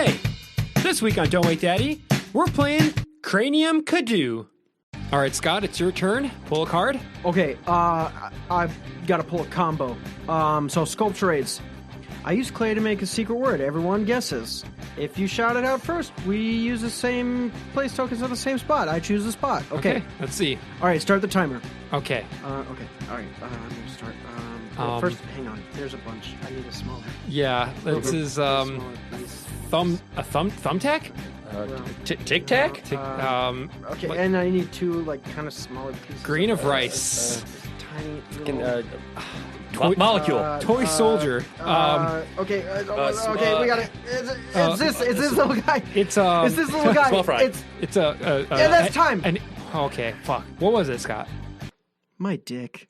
Hey, this week on Don't Wait Daddy, we're playing Cranium Cadoo. All right, Scott, it's your turn. Pull a card. Okay, I've got to pull a combo. So sculpt charades. I use clay to make a secret word. Everyone guesses. If you shout it out first, we use the same place tokens on the same spot. I choose the spot. Okay. Let's see. All right, start the timer. Okay. Okay. All right. I'm gonna start. First, hang on. There's a bunch. I need a smaller. Yeah. This is thumbtack. Tic Tac? Okay, and I need two kind of smaller pieces. Grain of rice. Tiny. Molecule. Toy soldier. Okay, we got it. Is this little guy? It's Is this little guy? Small fry. It's a. Yeah, that's time. Okay. Fuck. What was it, Scott? My dick.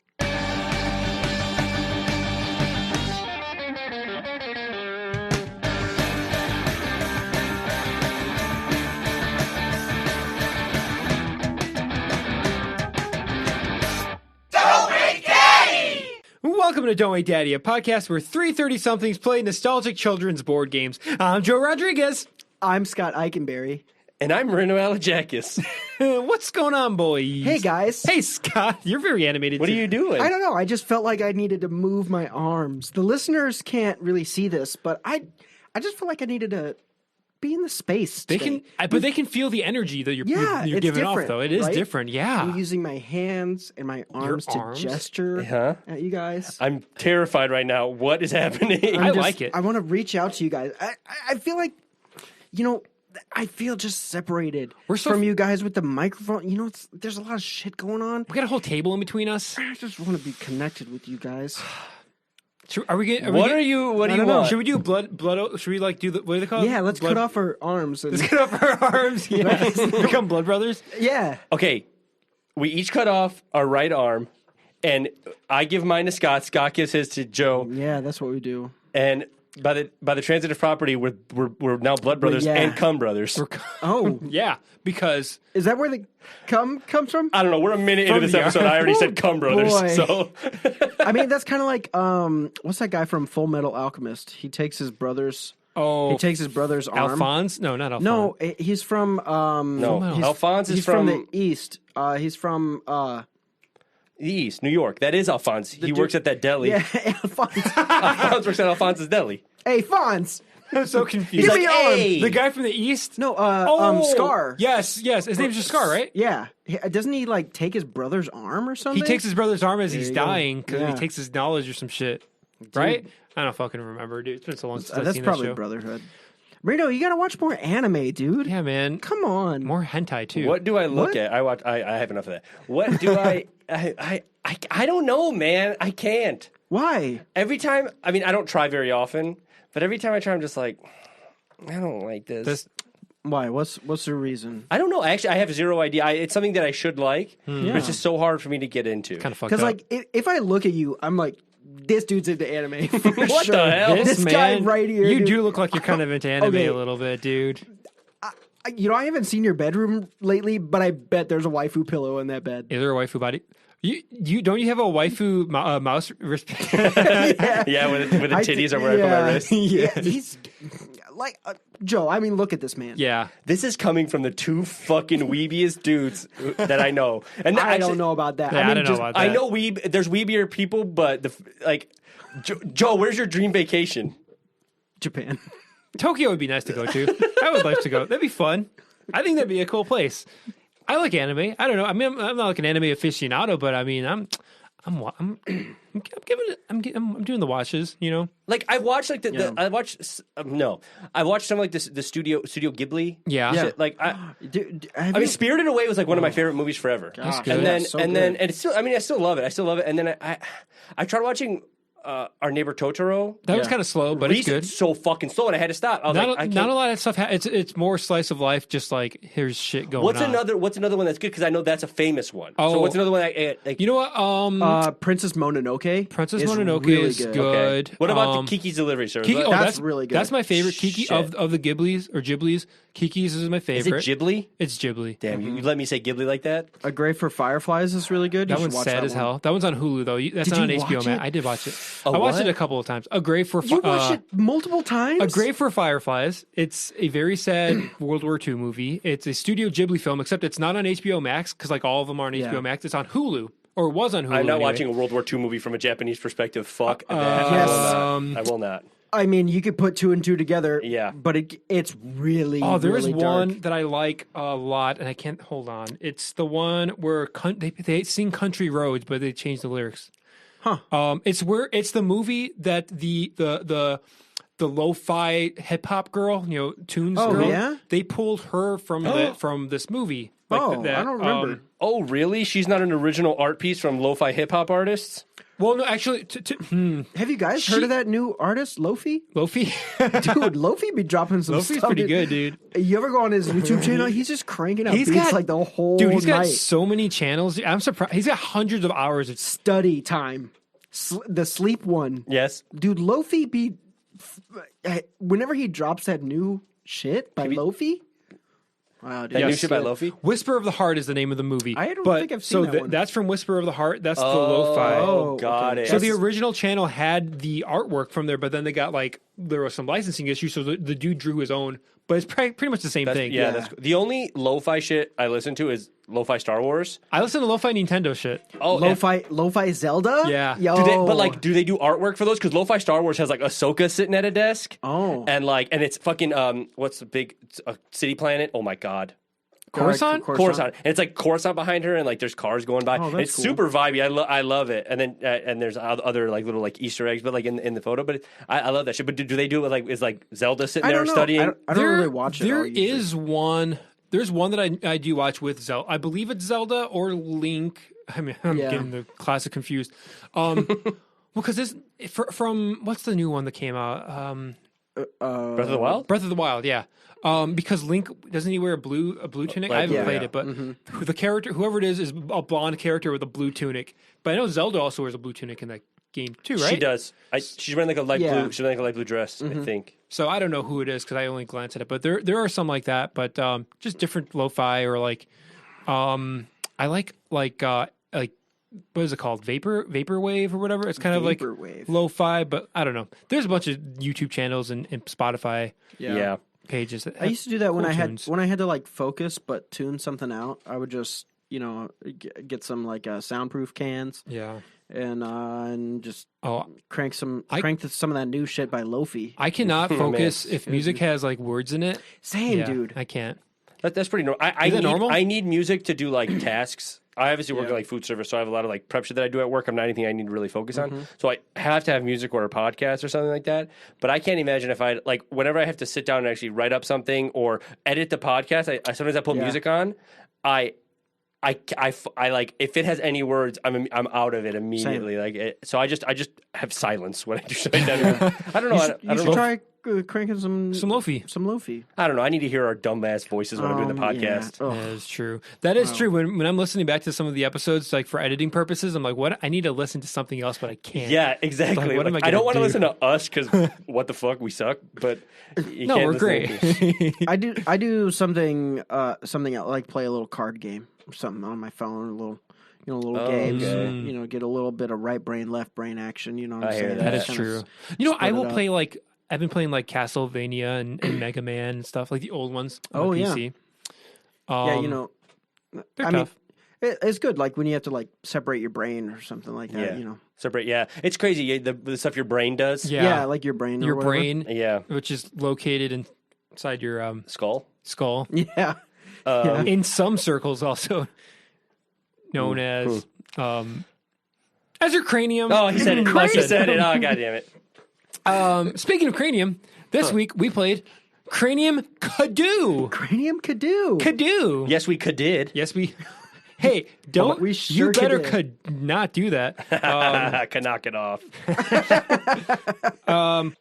Welcome to Don't Wait Daddy, a podcast where three 30-somethings play nostalgic children's board games. I'm Joe Rodriguez. I'm Scott Eikenberry. And I'm Reno Alajakis. What's going on, boys? Hey, guys. Hey, Scott. You're very animated. What are you doing? I don't know. I just felt like I needed to move my arms. The listeners can't really see this, but I just felt like I needed to be in the space today. But they can feel the energy that you're giving off, though. It is right? different, yeah. I'm using my hands and my arms to gesture at you guys. I'm terrified right now. What is happening? I like it. I want to reach out to you guys. I feel like, I feel just separated from you guys with the microphone. There's a lot of shit going on. We got a whole table in between us. I just want to be connected with you guys. Are we getting? What do you want? Should we do blood? Should we do the? What do they call it? Yeah, let's cut off our arms. Let's cut off our arms. Yeah, become blood brothers. Yeah. Okay, we each cut off our right arm, and I give mine to Scott. Scott gives his to Joe. Yeah, that's what we do. And by the transitive property, we're now blood brothers and cum brothers. Yeah, because is that where the cum comes from? I don't know. We're a minute into this episode. I already said cum brothers. Boy. So I mean, that's kind of like what's that guy from Full Metal Alchemist? He takes his brother's. He takes his brother's arm. Alphonse? No, not Alphonse. No, he's from. Alphonse is he's from the east. He's from the East, New York. That is Alphonse. He works at that deli. Yeah, Alphonse. Alphonse works at Alphonse's deli. Hey, Fonz. I'm so confused. Give me your arm. hey! The guy from the East? No, Scar. Yes. His name's just Scar, right? Yeah. Doesn't he take his brother's arm or something? He takes his brother's arm as he's dying because Yeah. he takes his knowledge or some shit. Right? I don't fucking remember, dude. It's been so long since I've That's seen probably that show. Brotherhood. Reno, you gotta watch more anime, dude. Yeah, man. Come on. More hentai, too. What do I look at? I have enough of that. What do I don't know, man. I can't. Why? Every time, I mean, I don't try very often, but every time I try, I'm just like, I don't like this. Why? What's the reason? I don't know. Actually, I have zero idea. It's something that I should like, but it's just so hard for me to get into. Kind of fucked up. Because if I look at you, I'm like, this dude's into anime. What the hell? This guy right here. You dude. do look like you're kind of into anime a little bit, dude. I haven't seen your bedroom lately, but I bet there's a waifu pillow in that bed. Is there a waifu body? You don't you have a waifu mouse wristband? Yeah, with the titties are where I put my wrist. Yeah, he's like Joe. I mean, look at this man. Yeah. This is coming from the two fucking weebiest dudes that I know, and I don't know about that. Yeah, I don't know about that. I know there's weebier people, but Joe, where's your dream vacation? Japan. Tokyo would be nice to go to. I would like to go. That'd be fun. I think that'd be a cool place. I like anime. I don't know. I mean, I'm not like an anime aficionado, but I mean, I'm giving it. I'm doing the watches. Like I watched I watched some like the studio Ghibli. Yeah. Shit. Like Spirited Away was like one of my favorite movies forever. Gosh, and then so and good. then and it's still. I mean, I still love it. And then I tried watching Our Neighbor Totoro. That was kind of slow, but it's good. So fucking slow, and I had to stop. I was not a lot of stuff. It's more slice of life. Just like here's shit going What's on. What's another one that's good? Because I know that's a famous one. Oh. So what's another one? You know what? Princess Mononoke. Princess is Mononoke really is good. Okay. What about the Kiki's Delivery Service? That's really good. That's my favorite. Kiki Shit. of the Ghibli's or Ghibli's. Kiki's is my favorite. Is it Ghibli? It's Ghibli. Damn, you let me say Ghibli like that? A Grave for Fireflies is really good. That one's sad as hell. That one's on Hulu though. That's Did not on you HBO, watch man. it? I did watch it. Oh, I watched what? it a couple of times. A Grave for You watched it multiple times? A Grave for Fireflies. It's a very sad World War II movie. It's a Studio Ghibli film, except it's not on HBO Max because like all of them are on Yeah. HBO Max. It's on Hulu or was on Hulu. I'm not anyway. watching a World War II movie from a Japanese perspective. Fuck that. Yes. I will not. I mean, you could put 2 and 2 together. Yeah. But it's really, Oh, there is really one dark. that I like a lot, and I can't hold on. It's the one where they sing "Country Roads," but they changed the lyrics. Huh. It's the movie that the lo-fi hip hop girl, tunes Oh, girl. yeah? They pulled her from from this movie. I don't remember. Oh, really? She's not an original art piece from lo-fi hip-hop artists? Well, no, actually, Have you guys heard of that new artist, Lofi? Lofi. Dude, Lofi be dropping some Lofi's stuff. pretty good, dude. You ever go on his YouTube channel? He's just cranking out He's beats got- like the whole Dude, he's got night. so many channels. I'm surprised. He's got hundreds of hours. It's Study time. The sleep one. Yes. Dude, Lofi be... Whenever he drops that new shit by Lofi... Wow, dude. That new Yes. shit by Lofi? Whisper of the Heart is the name of the movie. I don't but, think I've seen so that one. That's from Whisper of the Heart. That's the lo-fi. Oh, got okay. it. So the original channel had the artwork from there, but then they got there was some licensing issues, so the dude drew his own. But it's pretty much the same thing. Yeah, that's the only lo-fi shit I listen to is lo-fi Star Wars. I listen to lo-fi Nintendo shit. Oh, Lo-fi Zelda? Yeah. Yo. do they do artwork for those? Because lo-fi Star Wars has like Ahsoka sitting at a desk. Oh. And it's fucking what's the big city planet? Oh my god. Coruscant? Coruscant. And it's like Coruscant behind her, and like there's cars going by. Oh, that's It's cool. super vibey. I love it. And then and there's other like little like Easter eggs, but like in the photo. But I love that shit. But do they do it with is like Zelda sitting I there don't know. studying? I don't really watch it. There all usually. is one. There's one that I do watch with Zelda. I believe it's Zelda or Link. I mean, I'm Yeah. getting the classic confused. Well, because this from what's the new one that came out? Breath of the Wild. Breath of the Wild, yeah. Because Link doesn't he wear a blue tunic? I haven't yeah. played it, but the character, whoever it is a blonde character with a blue tunic. But I know Zelda also wears a blue tunic in that game too, right? She does. She's wearing like a light Yeah. blue. She's wearing like a light blue dress. I think. So I don't know who it is because I only glanced at it. But there are some like that, but just different lo-fi or I like what is it called? Vaporwave or whatever. It's kind of like Vaporwave. lo-fi, but I don't know. There's a bunch of YouTube channels and Spotify Yeah. pages. That I used to do that when cool I had tunes. like focus but tune something out. I would just get some like soundproof cans Yeah. and just Oh, crank some I- some of that new shit by Lofi. I cannot focus Man. if music has like words in it. Same, Yeah, dude. I can't. That's pretty normal. I Is that need, normal? I need music to do like tasks. I obviously work Yeah. in like food service, so I have a lot of like prep shit that I do at work. I'm not anything I need to really focus on. So I have to have music or a podcast or something like that. But I can't imagine if I like whenever I have to sit down and actually write up something or edit the podcast, I sometimes I put Yeah. music on. I like if it has any words, I'm out of it immediately. So I just have silence when I do shit like that. I don't know. I You don't should know. try cranking some Lofi. Some Lofi. I don't know. I need to hear our dumbass voices when I'm doing the podcast. Yeah. Oh. That is true. That is true. When I'm listening back to some of the episodes, like for editing purposes, I'm like, what? I need to listen to something else, but I can't. Yeah, exactly. Like, what am I I don't gonna want to do? listen to us because what the fuck, we suck. But you No, can't we're listen great. to- I do something else, like play a little card game or something on my phone, a little games. okay. Get a little bit of right brain, left brain action. You know what I'm I hear saying? that. That is Kinda true. I split will it up. play I've been playing like Castlevania and Mega Man and stuff, like the old ones on Oh, the yeah. PC. I They're mean, tough. it's good. Like when you have to like separate your brain or something like that. Yeah. Separate. Yeah, it's crazy. The stuff your brain does. Yeah. like your brain. Or Your whatever. brain, Yeah. which is located inside your Skull. skull, Yeah. in some circles also known as your cranium. Oh, he said it. Like he said it. Oh, god damn it. Speaking of cranium, this week we played Cranium Cadoo. Cranium Cadoo. Cadoo. Yes, we could did. Yes, we. Hey, don't We you sure better could. could not do that. Can knock it off.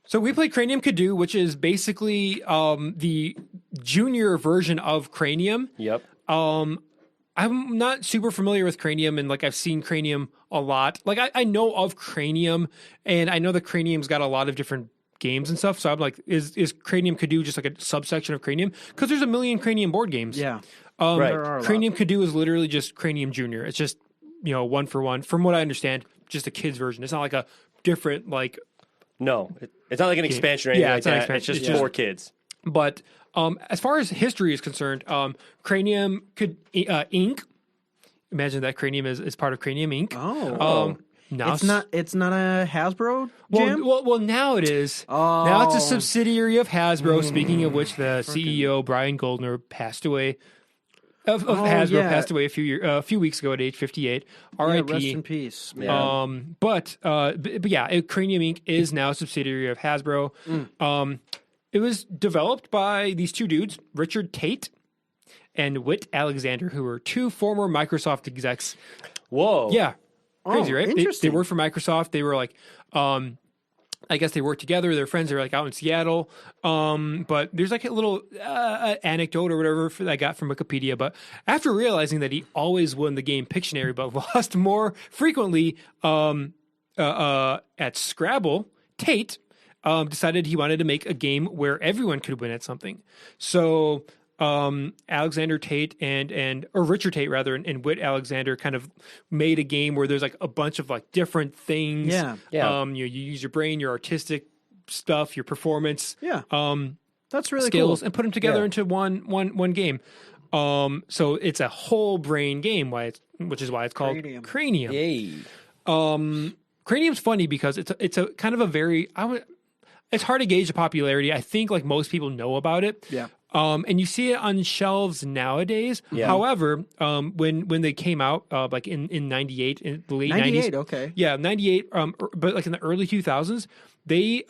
So we played Cranium Cadoo, which is basically the junior version of Cranium. Yep. I'm not super familiar with Cranium, and like I've seen Cranium a lot. Like I know of Cranium, and I know that Cranium's got a lot of different games and stuff. So I'm like, is Cranium Cadoo just like a subsection of Cranium? Because there's a million Cranium board games. Yeah. Right. There are a lot. Cranium Cadoo is literally just Cranium Junior. It's just 1 for 1, from what I understand, just a kid's version. It's not like a different like. No, it's not like an expansion or anything Yeah, like it's not that. expansion. It's just Yeah. for kids. But as far as history is concerned, Cranium could Inc. Imagine that Cranium is part of Cranium Inc. Oh. Now It's not a Hasbro jam? well, now it is. Oh. Now it's a subsidiary of Hasbro. Speaking of which, the CEO Brian Goldner passed away. Of Hasbro passed away a few weeks ago at age 58. R.I.P. Rest in peace. Man. But yeah, Cranium Inc. is now a subsidiary of Hasbro. It was developed by these two dudes, Richard Tate and Whit Alexander, who were two former Microsoft execs. Whoa. Yeah. Crazy, right? They Interesting. worked for Microsoft. They were like, I guess they worked together. They're friends. They were like out in Seattle. But there's like a little anecdote or whatever that I got from Wikipedia. But after realizing that he always won the game Pictionary, but lost more frequently at Scrabble, Tate decided he wanted to make a game where everyone could win at something. So Alexander Tate or Richard Tate rather, and Whit Alexander kind of made a game where there's like a bunch of like different things. Yeah. You use your brain, your artistic stuff, your performance. Yeah. That's really skills, cool. and put them together Yeah. into one game. So it's a whole brain game, which is why it's called Cranium. Yay. Cranium's funny because it's a kind of a very it's hard to gauge the popularity. I think like most people know about it. Yeah. And you see it on shelves nowadays. Yeah. However, when they came out, like in 98, in the late 98, 90s. okay. Yeah, 98, but like in the early 2000s, they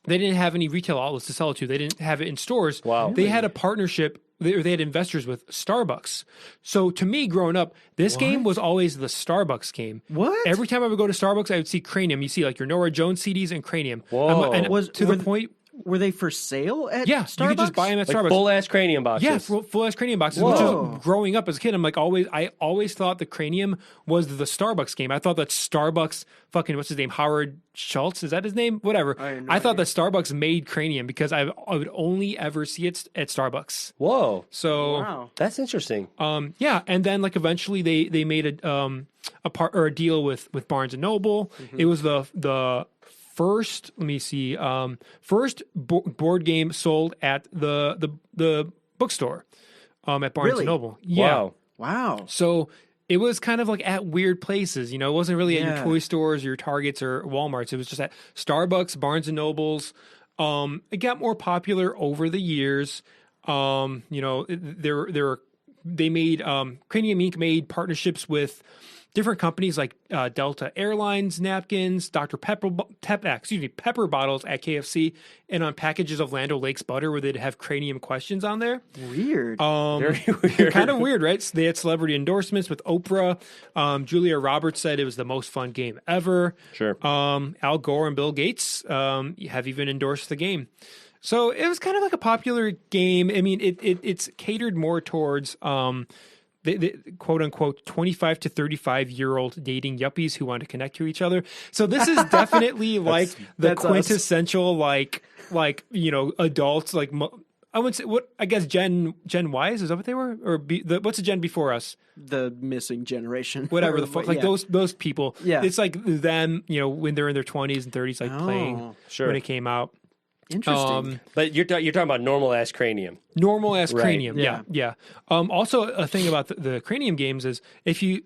didn't have any retail outlets to sell it to. They didn't have it in stores. Wow. They had a partnership. They had investors with Starbucks. So to me, growing up, this game was always the Starbucks game. What? Every time I would go to Starbucks, I would see Cranium. You see like your Nora Jones CDs and Cranium. Whoa. And Was- to were the point, Were they for sale at yeah, Starbucks? you could just buy them at Like Starbucks. full ass cranium boxes. Yeah, full ass Cranium boxes. Whoa. Which is growing up as a kid, I always thought the Cranium was the Starbucks game. I thought that Starbucks, fucking what's his name, Howard Schultz, is that his name? Whatever. I thought that Starbucks made Cranium because I would only ever see it at Starbucks. Whoa. So Wow. That's interesting. yeah, and then like eventually they made a deal with Barnes and Noble. It was the first, let me see, first board game sold at the bookstore at Barnes Really? and Noble. Yeah. Wow. Wow. So it was kind of like at weird places, it wasn't really at your Yeah. toy stores, your Targets or Walmarts. It was just at Starbucks, Barnes and Nobles. It got more popular over the years. They made Cranium Inc. made partnerships with different companies like Delta Airlines napkins, Dr. Pepper bottles at KFC, and on packages of Land O'Lakes butter where they'd have Cranium questions on there. Weird. Very weird. Kind of weird, right? So they had celebrity endorsements with Oprah. Julia Roberts said it was the most fun game ever. Sure. Al Gore and Bill Gates have even endorsed the game. So it was kind of like a popular game. I mean, it's catered more towards the quote unquote 25 to 35-year-old dating yuppies who want to connect to each other. So this is definitely like the that's us. quintessential like adults like. I wouldn't say what I guess Gen Ys, is that what they were, or what's the gen before us? The missing generation. Whatever the fuck, like Yeah. those people. Yeah. It's like them, when they're in their 20s and 30s, like playing Sure. when it came out. Interesting. But you're talking about normal ass cranium. Normal ass Right. Cranium, Yeah. yeah. Also, a thing about the Cranium games is if you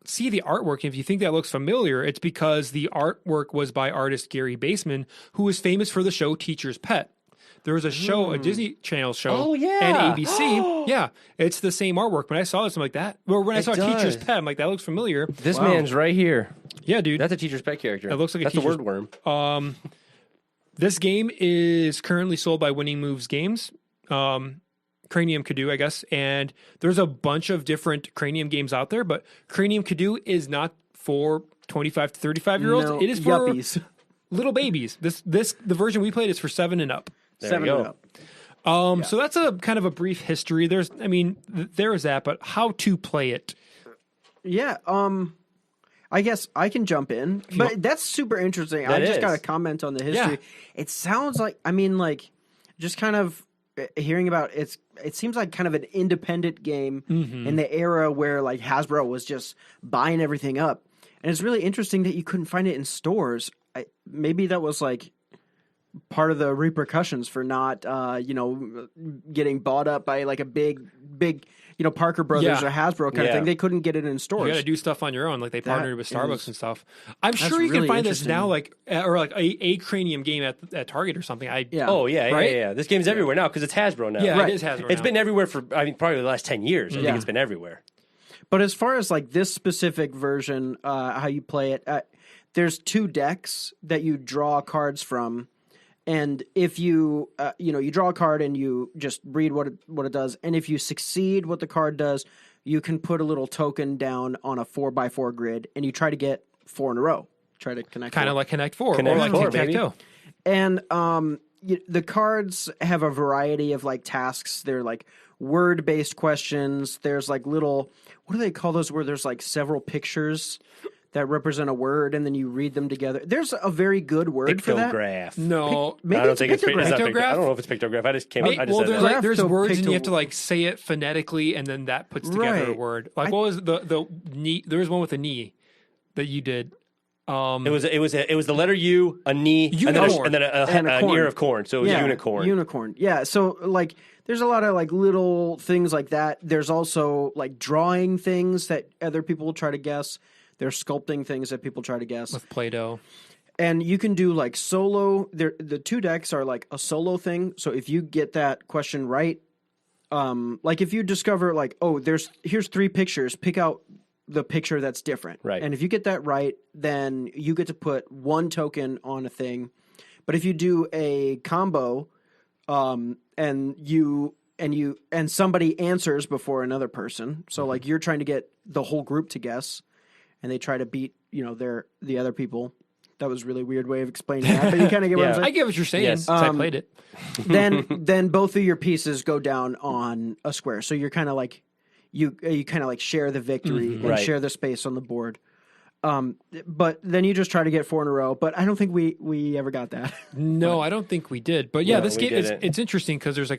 see the artwork, if you think that looks familiar, it's because the artwork was by artist Gary Baseman, who was famous for the show Teacher's Pet. There was a show, a Disney Channel show, Oh, yeah. and ABC. Yeah, it's the same artwork. When I saw this, I'm like that. Or when I saw does. Teacher's Pet, I'm like that looks familiar. This man's right here. Yeah, dude. That's a teacher's pet character. It looks like a That's a teacher's- word worm. This game is currently sold by Winning Moves Games, Cranium Cadoo, I guess. And there's a bunch of different Cranium games out there, but Cranium Cadoo is not for 25 to 35-year-olds. No, it is for yuppies. little babies. The version we played is for 7 and up. There 7 you go. and up. So that's a kind of a brief history. There is that, but how to play it. Yeah. I guess I can jump in, but that's super interesting. I That just got is. to comment on the history. Yeah. It sounds like, just kind of hearing about it seems like kind of an independent game in the era where like Hasbro was just buying everything up. And it's really interesting that you couldn't find it in stores. Maybe that was like part of the repercussions for not, getting bought up by like a big, Parker Brothers or Hasbro kind of thing. They couldn't get it in stores. You got to do stuff on your own, like they partnered with Starbucks and stuff. I'm sure you really can find this now, like a Cranium game at Target or something. Oh yeah. This game's everywhere now because it's Hasbro now. Yeah, it is Hasbro. It's been everywhere for probably the last 10 years. I think it's been everywhere. But as far as like this specific version, how you play it, there's 2 decks that you draw cards from. And if you, you draw a card and you just read what it does, and if you succeed what the card does, you can put a little token down on a 4x4 grid, and you try to get 4 in a row. Try to connect. Kind of like Connect 4, Connect or like 4, Tic-Tac-Toe. And the cards have a variety of like tasks. They're like word-based questions. There's like little, what do they call those? Where there's like several pictures that represent a word, and then you read them together. There's a very good word for that. Pictograph. No, Maybe I don't it's think it's pictograph. not pictograph. I don't know if it's pictograph. I just came up. I just said there's, that. there's words, and you have to Picto- like say it phonetically, and then that puts together a Right. word. Like what was the knee? There was one with a knee that you did. It was the letter U, a knee, Unicorn. and then And a an corn. ear of corn. So it was unicorn. Unicorn. Yeah. So like, there's a lot of like little things like that. There's also like drawing things that other people will try to guess. There's sculpting things that people try to guess. With Play-Doh. And you can do like solo. The 2 decks are like a solo thing. So if you get that question right, like if you discover like, oh, here's 3 pictures, pick out the picture that's different. Right. And if you get that right, then you get to put 1 token on a thing. But if you do a combo, and somebody answers before another person, so like you're trying to get the whole group to guess, and they try to beat the other people. That was a really weird way of explaining that, but you kind of get what I'm saying. I get what you're saying. Yes. 'Cause I played it. Then both of your pieces go down on a square, so you're kind of like you kind of like share the victory and Right. share the space on the board. But then you just try to get 4 in a row. But I don't think we ever got that. No, I don't think we did. But yeah, No, this we game didn't. it's interesting because there's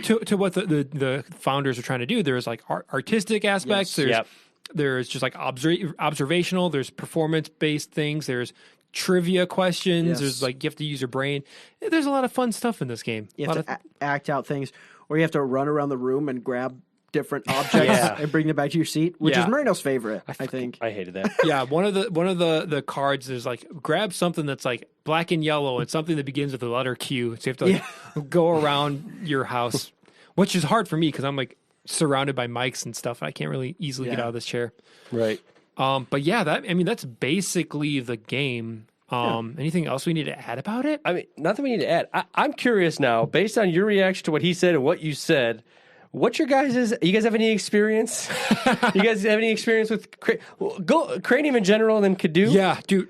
to what the founders are trying to do. There's like artistic aspects. Yes. There's just like observational. There's performance based things. There's trivia questions. Yes. There's like you have to use your brain. There's a lot of fun stuff in this game. You have to act out things, or you have to run around the room and grab different objects and bring them back to your seat, which is Marino's favorite, I think. I hated that. Yeah, one of the cards is like grab something that's like black and yellow and something that begins with the letter Q. So you have to like go around your house, which is hard for me because I'm like surrounded by mics and stuff. I can't really easily get out of this chair. Right. But yeah, that's basically the game. Anything else we need to add about it? I mean, nothing we need to add. I'm curious now, based on your reaction to what he said and what you said. What's your guys'? You guys have any experience? You guys have any experience with Cranium in general and then Cadoo? Yeah, dude.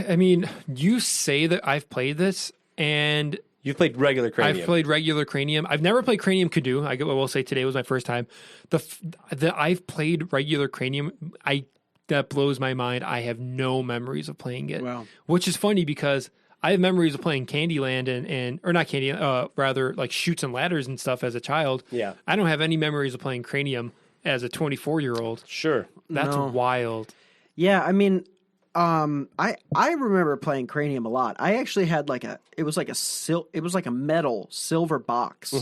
I mean, you say that I've played this, and You've played regular Cranium. I've played regular Cranium. I've never played Cranium Cadoo. I will say today was my first time. I've played regular Cranium. That blows my mind. I have no memories of playing it. Wow. Which is funny because I have memories of playing Candyland or not Candyland, rather like Chutes and Ladders and stuff as a child. Yeah. I don't have any memories of playing Cranium as a 24-year-old. Sure. That's wild. Yeah, I mean, I remember playing Cranium a lot. I actually had it was like a metal silver box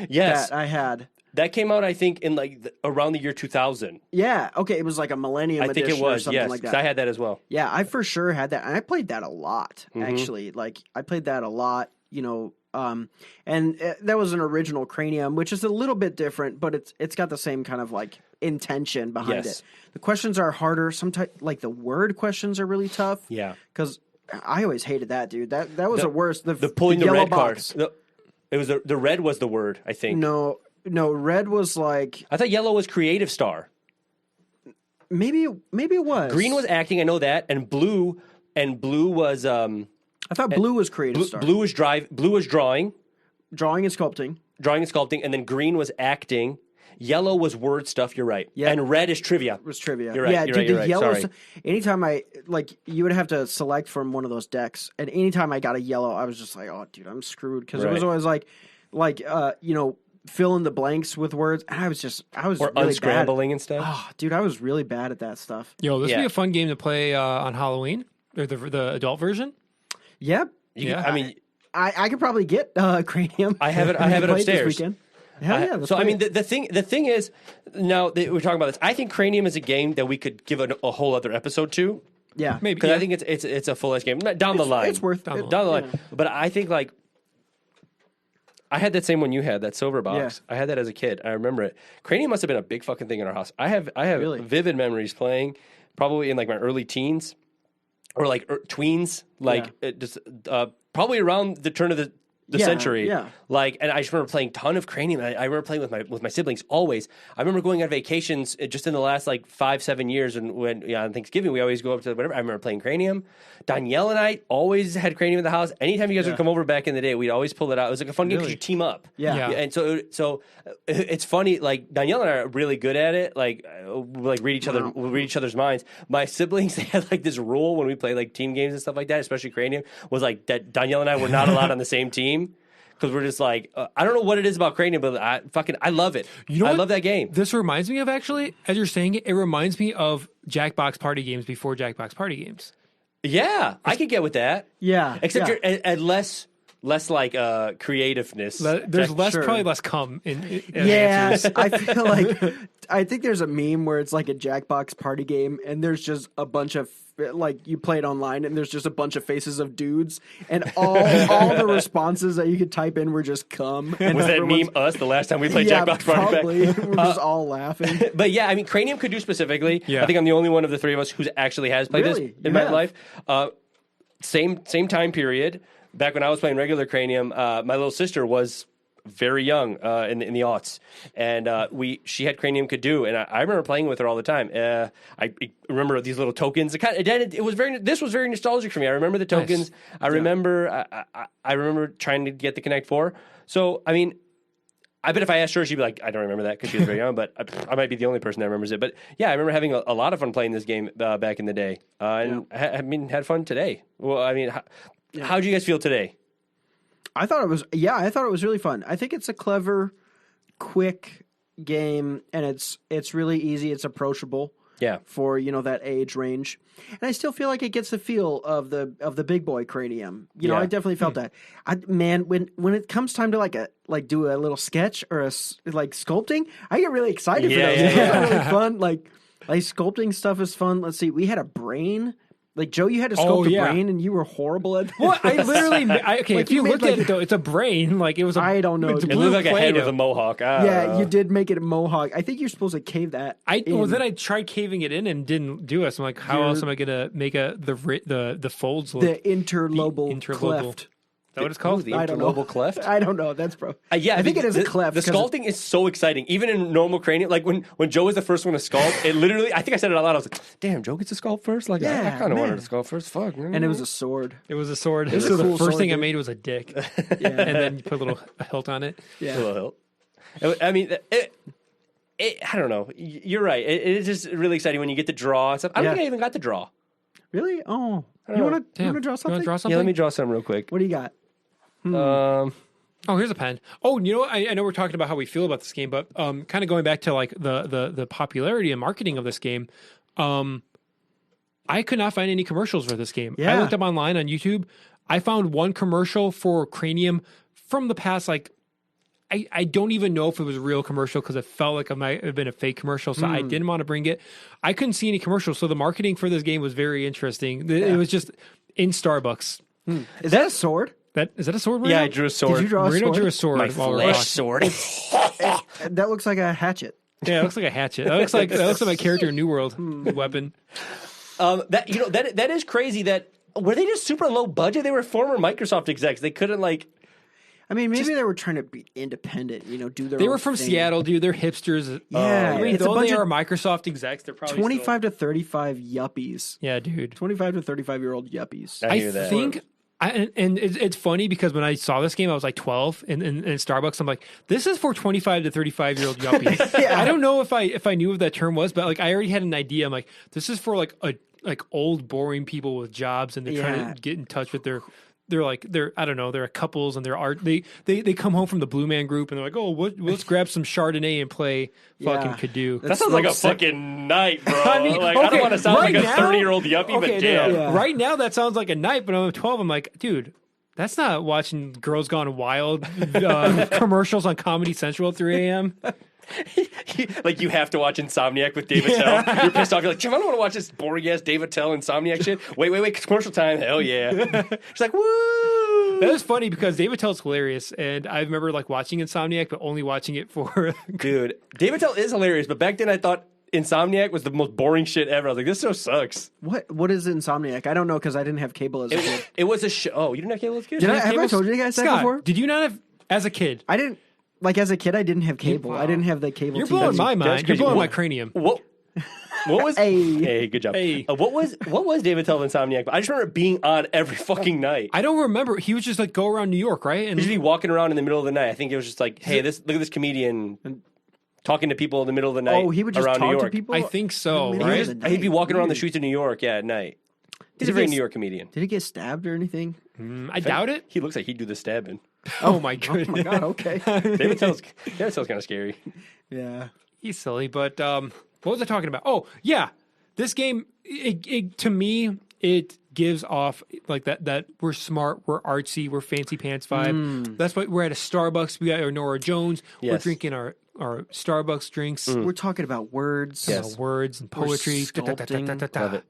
Yes. that I had. That came out, I think, in around the year 2000. Yeah, okay, it was like a Millennium I think Edition it or was, something yes. like 'Cause that. I had that as well. Yeah, I for sure had that, and I played that a lot. Actually, like I played that a lot. And that was an original Cranium, which is a little bit different, but it's got the same kind of like intention behind Yes. it. The questions are harder. Sometimes, like the word questions are really tough. Yeah. because I always hated that, dude. That was the worst. The pulling the yellow red box. card. It was the red was the word, I think. No, red was like I thought yellow was creative star. maybe it was. Green was acting, I know that, and blue was I thought blue was creative star. blue was drawing Drawing and sculpting. and sculpting, and then green was acting. Yellow was word stuff. You're right. Yeah. And red is trivia. Was trivia. You're right, Yeah, you're dude, right, you're the right. yellow. Sorry. Anytime you would have to select from one of those decks, and anytime I got a yellow, I was just like, oh, dude, I'm screwed because it was Right. always like fill in the blanks with words. I was or really unscrambling bad. and stuff. Oh, dude, I was really bad at that stuff. Yo, this would Yeah. be a fun game to play on Halloween or the adult version. Yep. Yeah. I mean, I could probably get Cranium. I have it. I We have can it play this upstairs. weekend. Hell yeah! let's So I play mean, it. the thing is, now that we're talking about this, I think Cranium is a game that we could give a whole other episode to. yeah, Maybe. Because Yeah. I think it's a full edge game down the line. it's worth Down it. down the line. But I think like I had that same one you had, that silver box. Yeah. I had that as a kid. I remember it. Cranium must have been a big fucking thing in our house. I have Really? vivid memories playing, probably in like my early teens or like tweens, like it just probably around the turn of the Yeah, century. yeah. Like, and I just remember playing a ton of Cranium. I remember playing with my siblings always. I remember going on vacations just in the last like 5-7 years, and when on Thanksgiving we always go up to whatever. I remember playing Cranium. Danielle and I always had Cranium in the house. Anytime you guys would come over back in the day, we'd always pull it out. It was like a fun game because Really? you team up. Yeah. Yeah. And so it's funny. Like Danielle and I are really good at it. Like we read each other's minds. My siblings, they had like this rule when we play like team games and stuff like that, especially Cranium, was like that Danielle and I were not allowed on the same team. Because we're just like, I don't know what it is about Cranium, but I love it. You know I what love that game. This reminds me of, actually, as you're saying it, it reminds me of Jackbox Party games before Jackbox Party games. Yeah, I could get with that. Yeah, Except yeah. you're at less like creativeness. There's Sure. probably less cum in Yeah, answers. I feel like I think there's a meme where it's like a Jackbox party game, and there's just a bunch of like you play it online, and there's just a bunch of faces of dudes, and all the responses that you could type in were just cum. And Was that everyone's- meme us the last time we played yeah, Jackbox Party? probably. We're just all laughing. But yeah, I mean, Cranium Cadoo specifically. Yeah. I think I'm the only one of the three of us who actually has played Really? this You in my have? life. Same time period. Back when I was playing regular Cranium, my little sister was very young in the aughts, and she had Cranium Cadoo, and I remember playing with her all the time. I remember these little tokens. This was very nostalgic for me. I remember the tokens. Nice. I remember I remember trying to get the Connect 4. So I mean, I bet if I asked her, she'd be like, I don't remember that because she was very young, but I might be the only person that remembers it. But yeah, I remember having a lot of fun playing this game back in the day, and had fun today. Well, I mean, how'd you guys feel today? I thought it was really fun. I think it's a clever, quick game, and it's really easy. It's approachable. Yeah. For that age range, and I still feel like it gets the feel of the big boy Cranium. Yeah. I definitely felt that. When it comes time to like do a little sketch or like sculpting, I get really excited for Yeah, those. yeah, Those yeah. are really fun. Like sculpting stuff is fun. Let's see, we had a brain. Like Joe, you had to sculpt a yeah. brain, and you were horrible at. Well, I literally, Like, if you you look made, at it though, it's a brain. Like it was. I don't know. It's It It blue looked like a head Play-Doh. with a mohawk. I don't Yeah, know. you did make it a mohawk. I think you're supposed to cave that. Then I tried caving it in and didn't do it. So I'm like, how else am I gonna make the folds look? the interlobal interlobal. cleft. Is that what it's called? The I don't know. interlobal cleft. I don't know. That's Yeah, I think it is a the, cleft. The 'cause sculpting is so exciting. Even in normal Cranium, like when Joe was the first one to sculpt, it literally, I think I said it out loud. I was like, damn, Joe gets to sculpt first? Like, I Yeah, kind of wanted man. to sculpt first. Fuck. and it was a sword. It was a sword. was so a the cool first sword, thing I dude. made was a dick, Yeah. and then you put a little hilt on it. a Yeah. little hilt. I mean, I don't know. You're right. It is just really exciting when you get to draw and stuff. I don't Yeah. think I even got to draw. Really? Oh, you know. want to Damn. draw You something? wanna draw something? Yeah, let me draw some real quick. What do you got? Oh, here's a pen. Oh, you know what? I know we're talking about how we feel about this game, but kind of going back to like the popularity and marketing of this game, I could not find any commercials for this game. I Yeah. looked up online on YouTube. I found one commercial for Cranium from the past, like I don't even know if it was a real commercial because it felt like it might have been a fake commercial, so I didn't want to bring it. I couldn't see any commercials, so the marketing for this game was very interesting. It was just in Starbucks. Is that a sword? Is that a sword? Marino? Yeah, I drew a sword. Did you draw a Marino sword? drew a sword. My while we were flesh talking. sword. That looks like a hatchet. Yeah, it looks like a hatchet. That looks like my character in New World weapon. That is crazy. That were they just super low budget? They were former Microsoft execs. They couldn't like. I mean, maybe they were trying to be independent. Do their. They own were from thing. Seattle, dude. They're hipsters. Yeah, I mean, it's a though bunch they of are Microsoft execs, they're probably 25 to 35 yuppies. Yeah, dude. 25 to 35-year-old yuppies. I hear that. think, and it's funny because when I saw this game, I was like 12 in Starbucks. I'm like, this is for 25 to 35-year-old yuppies. Yeah. I don't know if I knew what that term was, but like I already had an idea. I'm like, this is for like old boring people with jobs, and they're trying Yeah. to get in touch with their they're I don't know, they're couples and they come home from the Blue Man Group and they're like, oh, let's grab some Chardonnay and play fucking Cadoo. That sounds like a fucking night, bro. I mean, like, I don't want to sound right like a now- 30-year-old yuppie, but damn. Yeah. Right now that sounds like a night, but I'm 12. I'm like, dude, that's not watching Girls Gone Wild commercials on Comedy Central at 3 a.m. Like you have to watch Insomniac with David Tell. You're pissed off. You're like, Jim, I don't want to watch this boring ass David Tell Insomniac shit. Wait, commercial time. Hell yeah. She's like, woo. That is funny because David Tell's hilarious, and I remember like watching Insomniac, but only watching it for. Dude, David Tell is hilarious, but back then I thought Insomniac was the most boring shit ever. I was like, this show sucks. What is Insomniac? I don't know because I didn't have cable as a kid. It was a show. Oh, you didn't have cable as a kid? Have I told you guys that Scott, before? did you not have as a kid? I didn't. Like as a kid, I didn't have cable. I didn't have the cable. You're TV. blowing my mind. You're crazy. blowing my What- cranium. What was? Hey. Good job. Hey. What was David Tell of Insomniac? I just remember it being on every fucking night. I don't remember. He was just like go around New York, right? And He'd be walking around in the middle of the night. I think it was just like, hey, look at this comedian talking to people in the middle of the night. Oh, he would just around New talk to York. people. I think so, In the middle right? of the night. He'd be walking around the Weird. streets of New York, at night. He's Did a very he New get- York comedian. Did he get stabbed or anything? I doubt it. He looks like he'd do the stabbing. Oh my Oh goodness. my god. Okay. David Tell's kind of scary. Yeah. He's silly, but what was I talking about? Oh, yeah. This game, to me, it gives off like that we're smart, we're artsy, we're fancy pants vibe. That's why we're at a Starbucks. We got our Nora Jones. We're Yes. drinking our Starbucks drinks, We're talking about words. Yes. words and poetry. sculpting. Love it.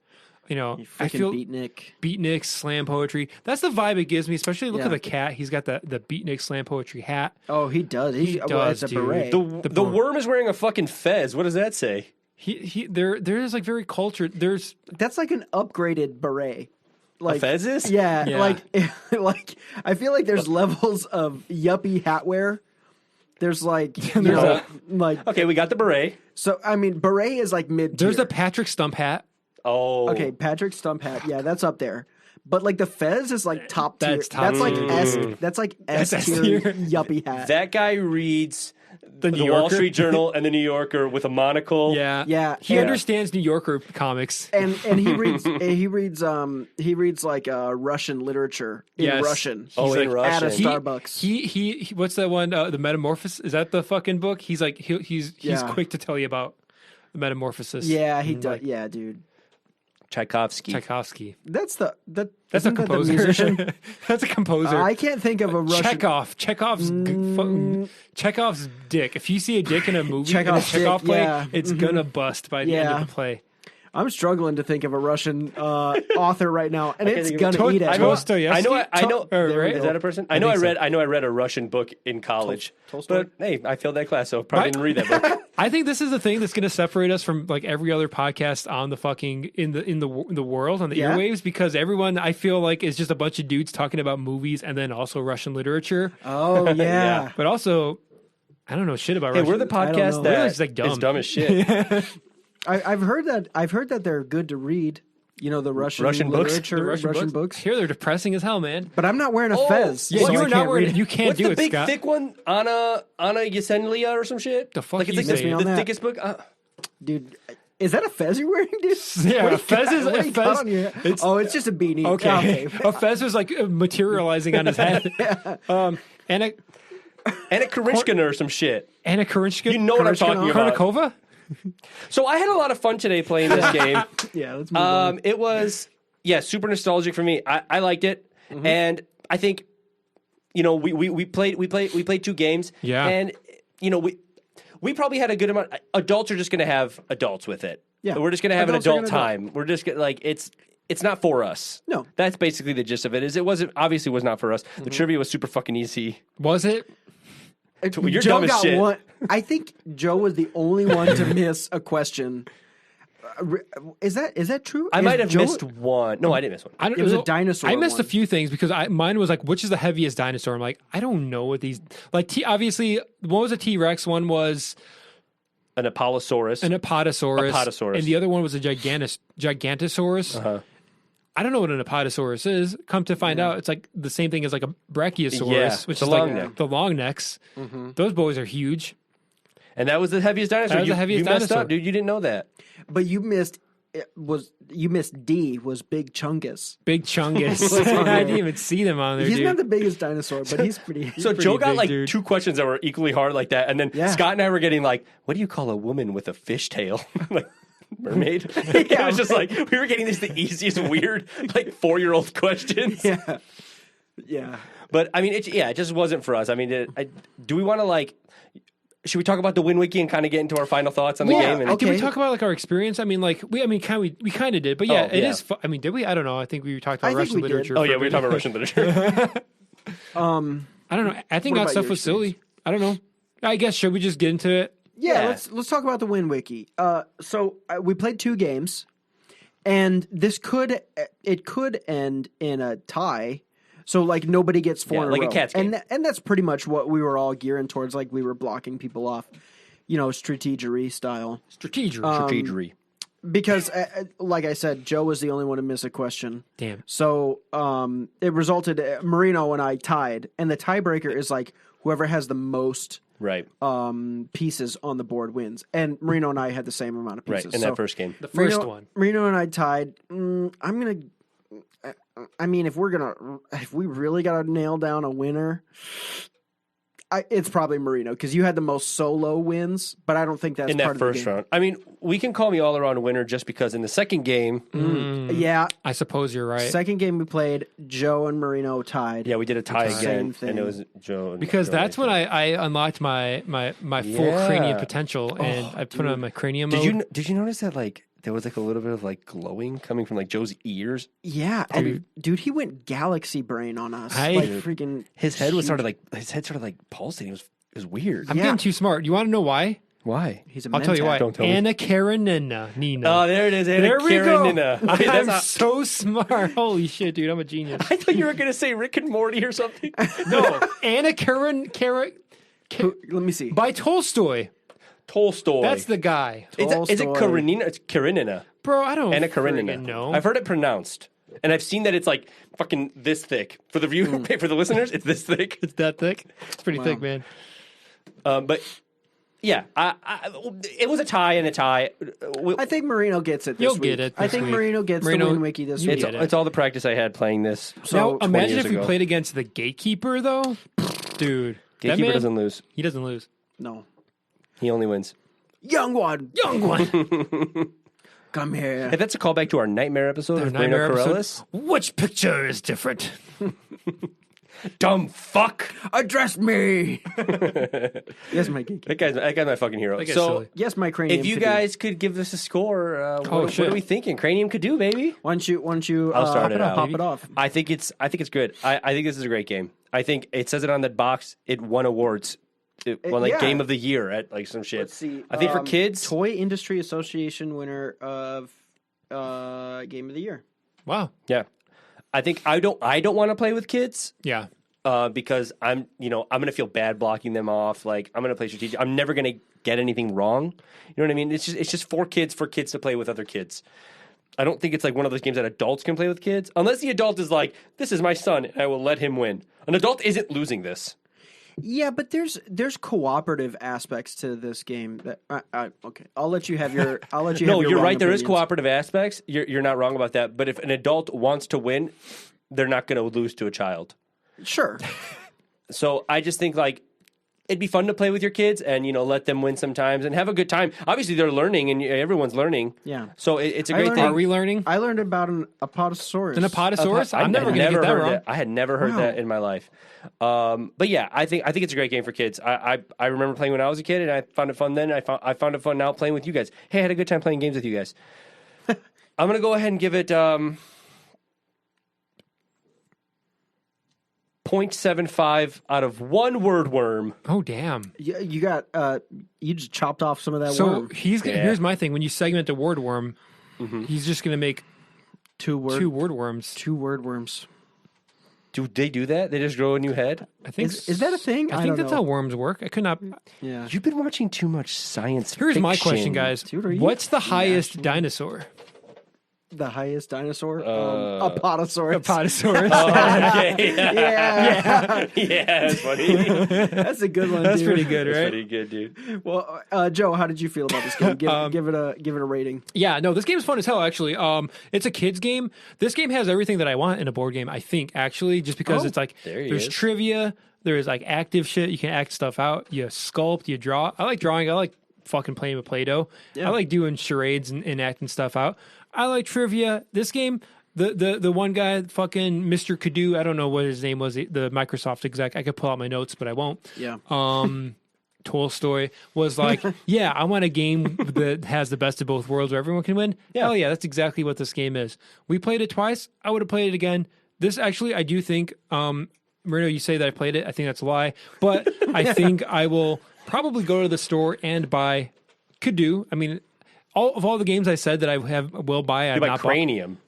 You know, You I freaking feel beatnik. beatnik, slam poetry. That's the vibe it gives me, especially look Yeah. at the cat. He's got the beatnik slam poetry hat. Oh, he does. He Well, does, it's a dude. beret. The worm is wearing a fucking fez. What does that say? There is like very cultured. There's That's like an upgraded beret. Like Fez is? Yeah, Yeah. like I feel like there's levels of yuppie hat wear. There's like There's like Okay, we got the beret. so I mean beret is like mid. the Patrick Stump hat. Oh. Okay, Patrick Stump hat. Yeah, that's up there. But like the Fez is like top tier. That's top That's like tier. S. That's like S S tier tier. yuppie hat. That guy reads the New Wall Yorker. Street Journal and the New Yorker with a monocle. Yeah, Yeah, He and- understands New Yorker comics. and he reads like Russian literature in Yes. Russian. Oh, He's in like, at a Russian. Starbucks. He what's that one? The Metamorphosis. Is that the fucking book? He's like he's Yeah. quick to tell you about the Metamorphosis. Yeah, he does. Like Yeah, dude. Tchaikovsky. Tchaikovsky. That's That's isn't a that the composer. musician? That's a composer. I can't think of a Russian. Chekhov's dick. If you see a dick in a movie, Chekhov's in a Chekhov dick, play, yeah. it's gonna bust by the end Yeah. of the play. I'm struggling to think of a Russian author right now, and it's think of gonna eat I know. us. Dostoevsky? I know. Or, There we right? go. Is that a person? I I know. I think so. read. I know. I read a Russian book in college. Tolstoy? But hey, I failed that class, so probably didn't read that book. I think this is the thing that's going to separate us from like every other podcast on the fucking in the world on the Yeah. airwaves because everyone I feel like is just a bunch of dudes talking about movies and then also Russian literature, Oh yeah. but also I don't know shit about Hey, Russian. we're the I don't podcast know. that We're just, like, dumb. is dumb as shit. I've heard that they're good to read. You know the Russian books? literature, The Russian books. Here they're depressing as hell, man. But I'm not wearing a Oh, fez. Yeah, so you're I not can't wearing read it. You can't What's do the it, big Scott. thick one? Anna Yesenia or some shit? The fuck like it's you like the, saying? on the that. thickest book. Dude, is that a fez you're wearing, dude? Yeah, What do a you fez got- is what a do you got fez. on your head? Oh, it's just a beanie. Okay, a fez was like materializing on his head. Anna Karishkina or some shit. Karinchka. You know what I'm talking about. Kornikova? So I had a lot of fun today playing this game. Yeah, let's move on. It was super nostalgic for me. I liked it, Mm-hmm. and I think we played 2 games. Yeah. and we probably had a good amount. Adults are just going to have adults with it. Yeah. We're just going to have Adults are an adult gonna time. We're just gonna, like it's not for us. No. That's basically the gist of it. It wasn't obviously was not for us. The trivia was super fucking easy. Was it? You're Joe dumb as got shit. one. I think Joe was the only one to miss a question. Is that true? I Is might have Joe- missed one. No, I didn't miss one. I don't, It was a dinosaur I missed one. a few things because mine was like, which is the heaviest dinosaur? I'm like, I don't know what these like. Obviously, one was a T-Rex, one was An Apollosaurus. an Apatosaurus, Apatosaurus. and the other one was a Gigantosaurus. Uh-huh. I don't know what an Apatosaurus is. Come to find out, it's like the same thing as like a Brachiosaurus, Yeah, which the is long like neck. the long necks. Those boys are huge. And that was the heaviest dinosaur. That was the heaviest you messed dinosaur. up, dude. You didn't know that. But you missed you missed D was Big Chungus. Big Chungus. I didn't even see them on there, He's dude. not the biggest dinosaur, but he's pretty. So Joe got big, like dude. 2 questions that were equally hard like that, and then Scott and I were getting like, "What do you call a woman with a fish tail?" Like mermaid. It was just like we were getting the easiest weird like 4-year-old questions. Yeah. But I mean, it just wasn't for us. I mean, do we want to like? Should we talk about the Win Wiki and kind of get into our final thoughts on the game? And, Did we talk about like our experience? I mean, like we kind of did, but yeah, it is. I mean, did we? I don't know. I think we talked about Russian literature. Oh yeah, we were talking about Russian literature. I don't know. I think that stuff was silly. I don't know. I guess should we just get into it? Yeah. Let's talk about the Win Wiki. So we played 2 games, and this could end in a tie. So like nobody gets 4 in a like row. a Cats game. And that's pretty much what we were all gearing towards. Like we were blocking people off, strategery style. Strategery. Because, like I said, Joe was the only one to miss a question. Damn. So it resulted. Marino and I tied, and the tiebreaker is like whoever has the most Right. pieces on the board wins. And Marino and I had the same amount of pieces. Right. In that first game. The first one. Marino and I tied. If we really gotta nail down a winner, it's probably Marino because you had the most solo wins, but I don't think that's in part that of the first game. round. I mean, we can call me all around winner just because in the second game, Yeah, I suppose you're right. second game we played, Joe and Marino tied. yeah, we did a tie Same again, thing. and it was Joe. And Because Joe that's and when I unlocked my full cranium potential, and I put on my cranium mode. Did you notice that like there was like a little bit of like glowing coming from like Joe's ears? Yeah, and dude, he went galaxy brain on us. Freaking His head started pulsating. It was weird. I'm getting too smart. You want to know why? Why? He's a I'll tell you why. Don't tell me. Anna Karenina. Nina. Oh, there it is. Anna There we go. Karenina. Okay, I'm that's so smart. Holy shit, dude. I'm a genius. I thought you were gonna say Rick and Morty or something. No. Anna Let me see. by Tolstoy. Tolstoy. That's the guy. Is it Tolstoy. Karenina? It's Karenina. Bro, I don't Anna Karenina. friggin' know. I've heard it pronounced, and I've seen that it's like fucking this thick. For the view, for the listeners, it's this thick. It's that thick? It's pretty thick, man. But yeah, it was a tie and a tie. I think Marino gets it this You'll week. get it I this think week. Marino gets Marino, the Win Wiki this you week. get it. It's all the practice I had playing this. Now, 20 imagine years if we ago. played against the Gatekeeper, though. Dude. that Gatekeeper man, doesn't lose. He doesn't lose. No. He only wins. Young one. Young one. Come here. If that's a callback to our Nightmare episode with Nightmare Bruno episode. Corellis. Which picture is different? Dumb fuck. Address me. Yes, my geek. That guy's my fucking hero. That guy's So silly. Yes, my cranium. if you Cadoo. guys could give this a score, what shit. are we thinking? Cranium Cadoo, baby. why don't you I'll start it out. pop it off. I think it's good. I think this is a great game. I think it says it on that box. It won awards. It won like yeah. Game of the Year at like some shit. Let's see. I think for kids, Toy Industry Association winner of Game of the Year. Wow. yeah. I think I don't want to play with kids Yeah. because I'm gonna feel bad blocking them off. Like I'm gonna play strategic. I'm never gonna get anything wrong. You know what I mean? It's just for kids to play with other kids. I don't think it's like one of those games that adults can play with kids, unless the adult is like, "This is my son, and I will let him win." An adult isn't losing this. Yeah, but there's cooperative aspects to this game. That okay, I'll let you have your. I'll let you. No, have your you're wrong right. There is opinions. cooperative aspects. You're not wrong about that. But if an adult wants to win, they're not going to lose to a child. Sure. So I just think like it'd be fun to play with your kids and let them win sometimes and have a good time. Obviously, they're learning and everyone's learning. Yeah. So it's a I great learned- thing. Are we learning? I learned about an apatosaurus. An apatosaurus? I I'm never going to get that heard wrong. that. I had never heard Wow. that in my life. But yeah, I think it's a great game for kids. I remember playing when I was a kid, and I found it fun then. I found it fun now playing with you guys. Hey, I had a good time playing games with you guys. I'm gonna go ahead and give it 0.75 out of one word worm. Oh, damn. You got you just chopped off some of that So worm. here's my thing. When you segment a word worm, he's just going to make Two two word worms. Two word worms. Do they do that? They just grow a new head? I think Is that a thing? I I think don't that's know. how worms work. I could not. Yeah. You've been watching too much science Here's fiction. my question, guys. Dude, are you What's the highest dinosaur? the highest dinosaur? Apatosaurus. Apatosaurus. Okay. Yeah. Yeah, that's funny. That's a good one, That's dude. pretty good, That's right? pretty good, dude. Well, Joe, how did you feel about this game? Give it a rating. Yeah, no, this game's fun as hell, actually. It's a kid's game. This game has everything that I want in a board game, I think, actually, just because it's like there he there's is. trivia, there's like active shit, you can act stuff out, you sculpt, you draw. I like drawing, I like fucking playing with Play-Doh. Yeah. I like doing charades and acting stuff out. I like trivia. This game, the one guy, fucking Mr. Cadoo, I don't know what his name was, the Microsoft exec. I could pull out my notes, but I won't. Yeah. Tolstoy was like, yeah, I want a game that has the best of both worlds where everyone can win. Yeah. Hell yeah, that's exactly what this game is. We played it twice. I would have played it again. This actually, I do think, Marino, you say that I played it. I think that's a lie. But I think I will probably go to the store and buy Cadoo. I mean, all the games I said that I will buy, I've Like not Cranium.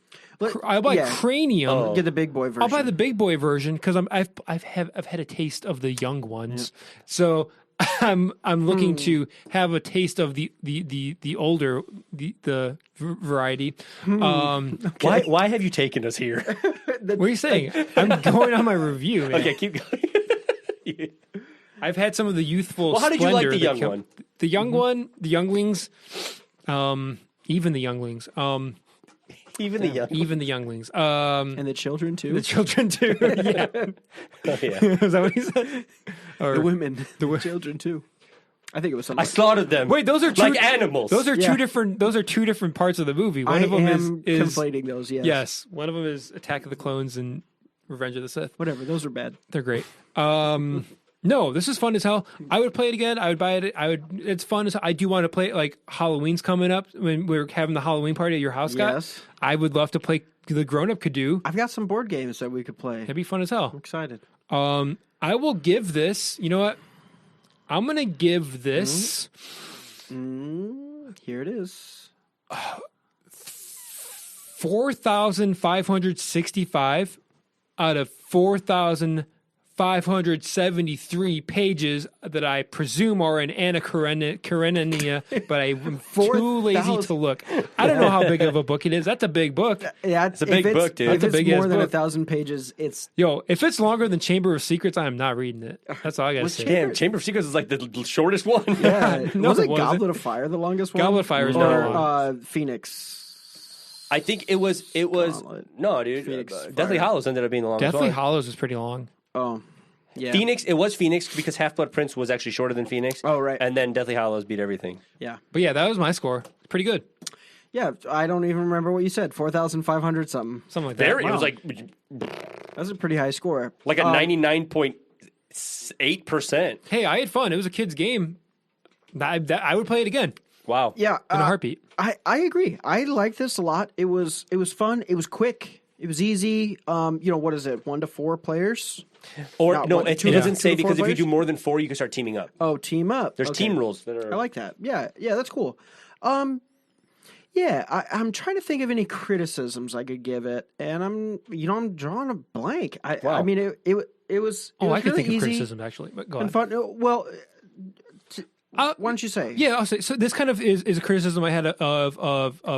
I'll buy Yeah. Cranium. Get the big boy version. I'll buy the big boy version because I've had a taste of the young ones, so I'm looking to have a taste of the older the variety. Why have you taken us here? What are you saying? I'm going on my review. Man. Okay, keep going. I've had some of the youthful. Well, how did you like splendor the that young one? The young one, the younglings, even the younglings, Even the young. even the younglings, and the children too. the children too. Yeah, Oh, yeah. is that what he said? Or, The women, the children too. I think it was something. I slaughtered them. Wait, those are two, like animals. Those are Yeah. two different. Those are two different parts of the movie. One I of them am is conflating those. Yes. yes. One of them is Attack of the Clones and Revenge of the Sith. Whatever. Those are bad. They're great. No, this is fun as hell. I would play it again. I would buy it. It's fun as hell. I do want to play it. Like Halloween's coming up when we're having the Halloween party at your house, Scott. Yes. I would love to play the grown up Cadoo. I've got some board games that we could play. That'd be fun as hell. I'm excited. I will give this. You know what? I'm gonna give this. Here it is. 4,565 out of 4,573 pages that I presume are in Anna Karenina, but I'm too lazy 4,000. to look. I don't know how big of a book it is. That's a big book. Yeah, It's a big book, dude. If That's a it's big-ass more than book. 1,000 pages, it's Yo, if it's longer than Chamber of Secrets, I am not reading it. That's all I gotta say. Damn, Chamber of Secrets is like the shortest one. yeah. No, was it it wasn't. Goblet of Fire the longest one? Goblet of Fire is or very long. Phoenix. I think it was Gauntlet. no, dude. Phoenix Deathly Fire. Hallows ended up being the longest Deathly one. Hollows is pretty long. Oh, yeah. Phoenix, it was Phoenix because Half-Blood Prince was actually shorter than Phoenix. Oh, right. And then Deathly Hallows beat everything. Yeah. But yeah, that was my score. It's pretty good. Yeah. I don't even remember what you said. 4,500 something. Something like that. There, it was Wow. like That's a pretty high score. a 99.8%. Hey, I had fun. It was a kid's game. I would play it again Wow. Yeah. in a heartbeat. I agree. I like this a lot. It was fun. It was quick. It was easy. What is it? 1 to 4 players? Or Not no, one, it two- doesn't two say to four because if you do players? more than 4, you can start teaming up. Oh, team up. There's Okay. team rules that are. I like that. Yeah, that's cool. Yeah, I'm trying to think of any criticisms I could give it, and I'm drawing a blank. I mean, it was. Oh, I could could think of easy criticism actually, but go and on. fun. Well, why don't you say? Yeah, I'll say so. This kind of is a criticism I had of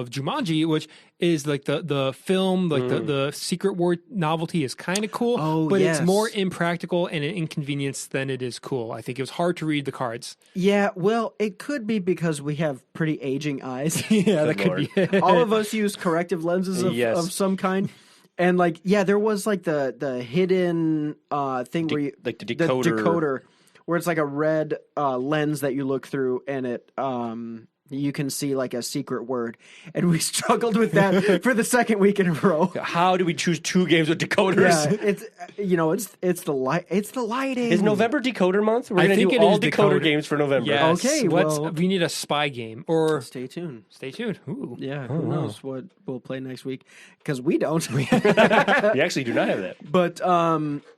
Jumanji, which is like the film, like the secret word novelty is kind of cool, Oh, but yes. it's more impractical and an inconvenience than it is cool. I think it was hard to read the cards. Yeah, well, it could be because we have pretty aging eyes. Yeah, that Good could be it. All of us use corrective lenses Yes. of some kind. And there was like the hidden thing where you like the decoder. decoder where it's like a red lens that you look through, and it you can see like a secret word. And we struggled with that for the second week in a row. How do we choose 2 games with decoders? Yeah, it's the lighting. Is November decoder month? We're I going to think do it all is decoder decoder. games for November. Yes. Okay, well- we need a spy game or Stay tuned. stay tuned. Ooh. Yeah, who knows what we'll play next week because we don't. We actually do not have that.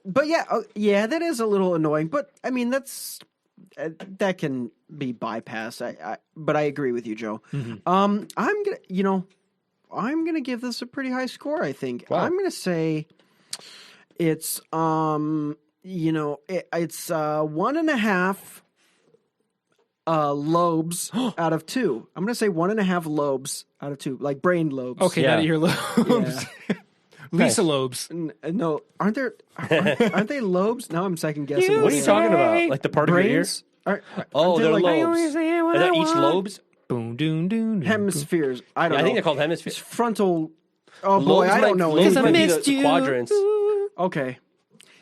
But yeah, that is a little annoying. But I mean, that's that can be bypassed. But I agree with you, Joe. I'm gonna give this a pretty high score. I think Wow. I'm gonna say it's it's 1.5 lobes out of 2. I'm going to say 1.5 lobes out of 2, like brain lobes. Okay, Yeah. now that you're lobes. Lisa Lobes. No, aren't they lobes? Now I'm second guessing. What are you talking about? Like the part Brains? of your ear? Aren't Oh, they they're like lobes. Is that each lobes? Boom, doom, doom, doom. hemispheres? I don't Yeah, I know. think they're called hemispheres. Frontal. Oh boy, Lobes I don't might- know. Lobes I might be missed the you. quadrants. Okay.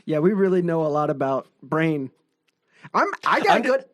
Yeah, we really know a lot about brain. I got a good.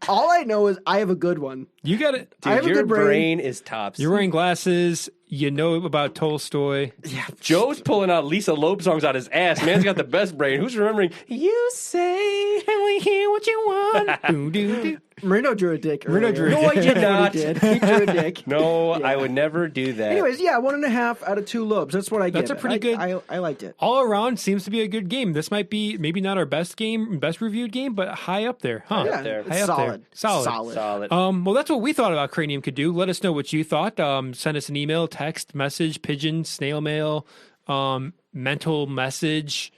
All I know is I have a good one. You got it. I have Dude, a your good brain. brain is tops. You're wearing glasses. You know about Tolstoy. Yeah, Joe's pulling out Lisa Loeb songs out his ass. Man's got the best brain. Who's remembering? You say, and we hear what you want. Boom, doom, doom. Marino drew a dick. Marino earlier. drew a No, I did He not. did. He drew a dick. No, Yeah. I would never do that. Anyways, yeah, 1.5 out of 2 lobes. That's what I get. That's a pretty good- I liked it. All around seems to be a good game. This might be maybe not our best reviewed game, but high up there, huh? Yeah, there. it's High up there. solid. Solid. Well, that's what we thought about Cranium Cadoo. Let us know what you thought. Send us an email, text, message, pigeon, snail mail, mental message.